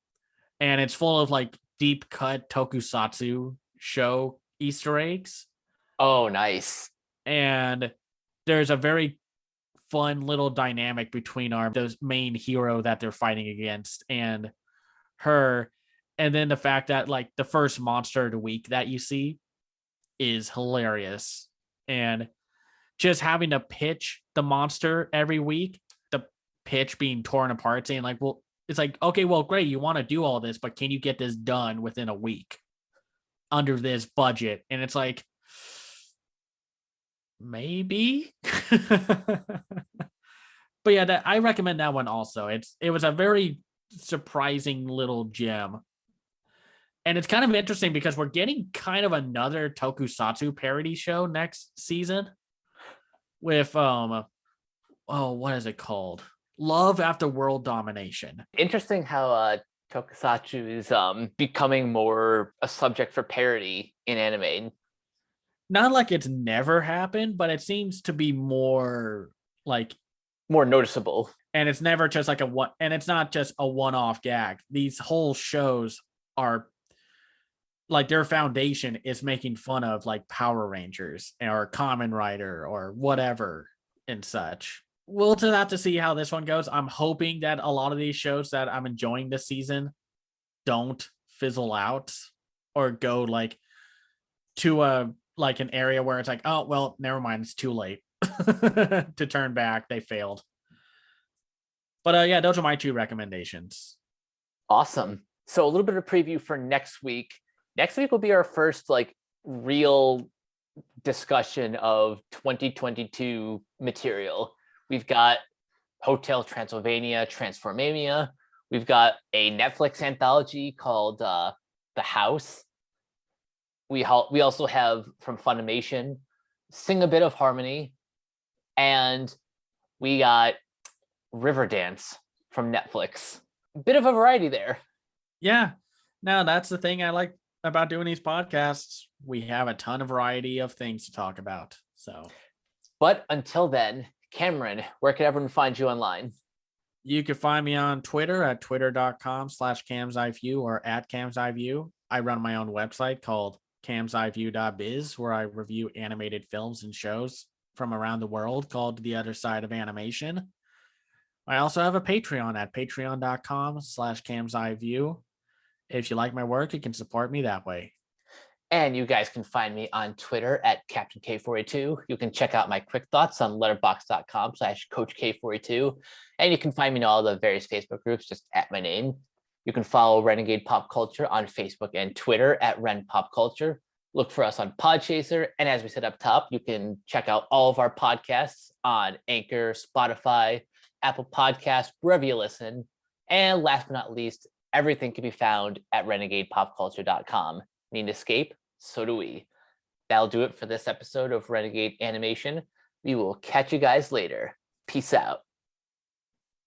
and it's full of like deep cut tokusatsu show Easter eggs, Oh, nice. and there's a very fun little dynamic between the main hero that they're fighting against and her, and then the fact that like the first monster of the week that you see is hilarious, and just having to pitch the monster every week, the pitch being torn apart, saying like, well, it's like, okay, well, great, you want to do all this, but can you get this done within a week under this budget? And it's like, maybe. But yeah, I recommend that one also. It was a very surprising little gem. And it's kind of interesting because we're getting kind of another tokusatsu parody show next season with what is it called? Love After World Domination. Interesting how tokusatsu is becoming more a subject for parody in anime. Not like it's never happened, but it seems to be more like, more noticeable. and it's never just like and it's not just a one-off gag. These whole shows are like, their foundation is making fun of like Power Rangers or Kamen Rider or whatever and such. We'll just have to see how this one goes. I'm hoping that a lot of these shows that I'm enjoying this season don't fizzle out or go like to a like an area where it's like, oh well, never mind, it's too late to turn back. They failed. But yeah, those are my 2 recommendations. Awesome. So a little bit of preview for next week. Next week will be our first like real discussion of 2022 material. We've got Hotel Transylvania, Transformania. We've got a Netflix anthology called The House. We also have from Funimation, Sing a Bit of Harmony, and we got Riverdance from Netflix. Bit of a variety there. Yeah. No, that's the thing I like about doing these podcasts. We have a ton of variety of things to talk about. So, but until then, Cameron, where can everyone find you online? You can find me on Twitter at twitter.com/camseyeView or at camseyeView. I run my own website called camseyeView.biz, where I review animated films and shows from around the world called The Other Side of Animation. I also have a Patreon at patreon.com/camseyeView. If you like my work, you can support me that way. And you guys can find me on Twitter at Captain K42. You can check out my quick thoughts on letterboxd.com/CoachK42. And you can find me in all the various Facebook groups just at my name. You can follow Renegade Pop Culture on Facebook and Twitter at Ren Pop Culture. Look for us on Podchaser. And as we said up top, you can check out all of our podcasts on Anchor, Spotify, Apple Podcasts, wherever you listen. And last but not least, everything can be found at renegadepopculture.com. Need an escape? So do we. That'll do it for this episode of Renegade Animation. We will catch you guys later. Peace out.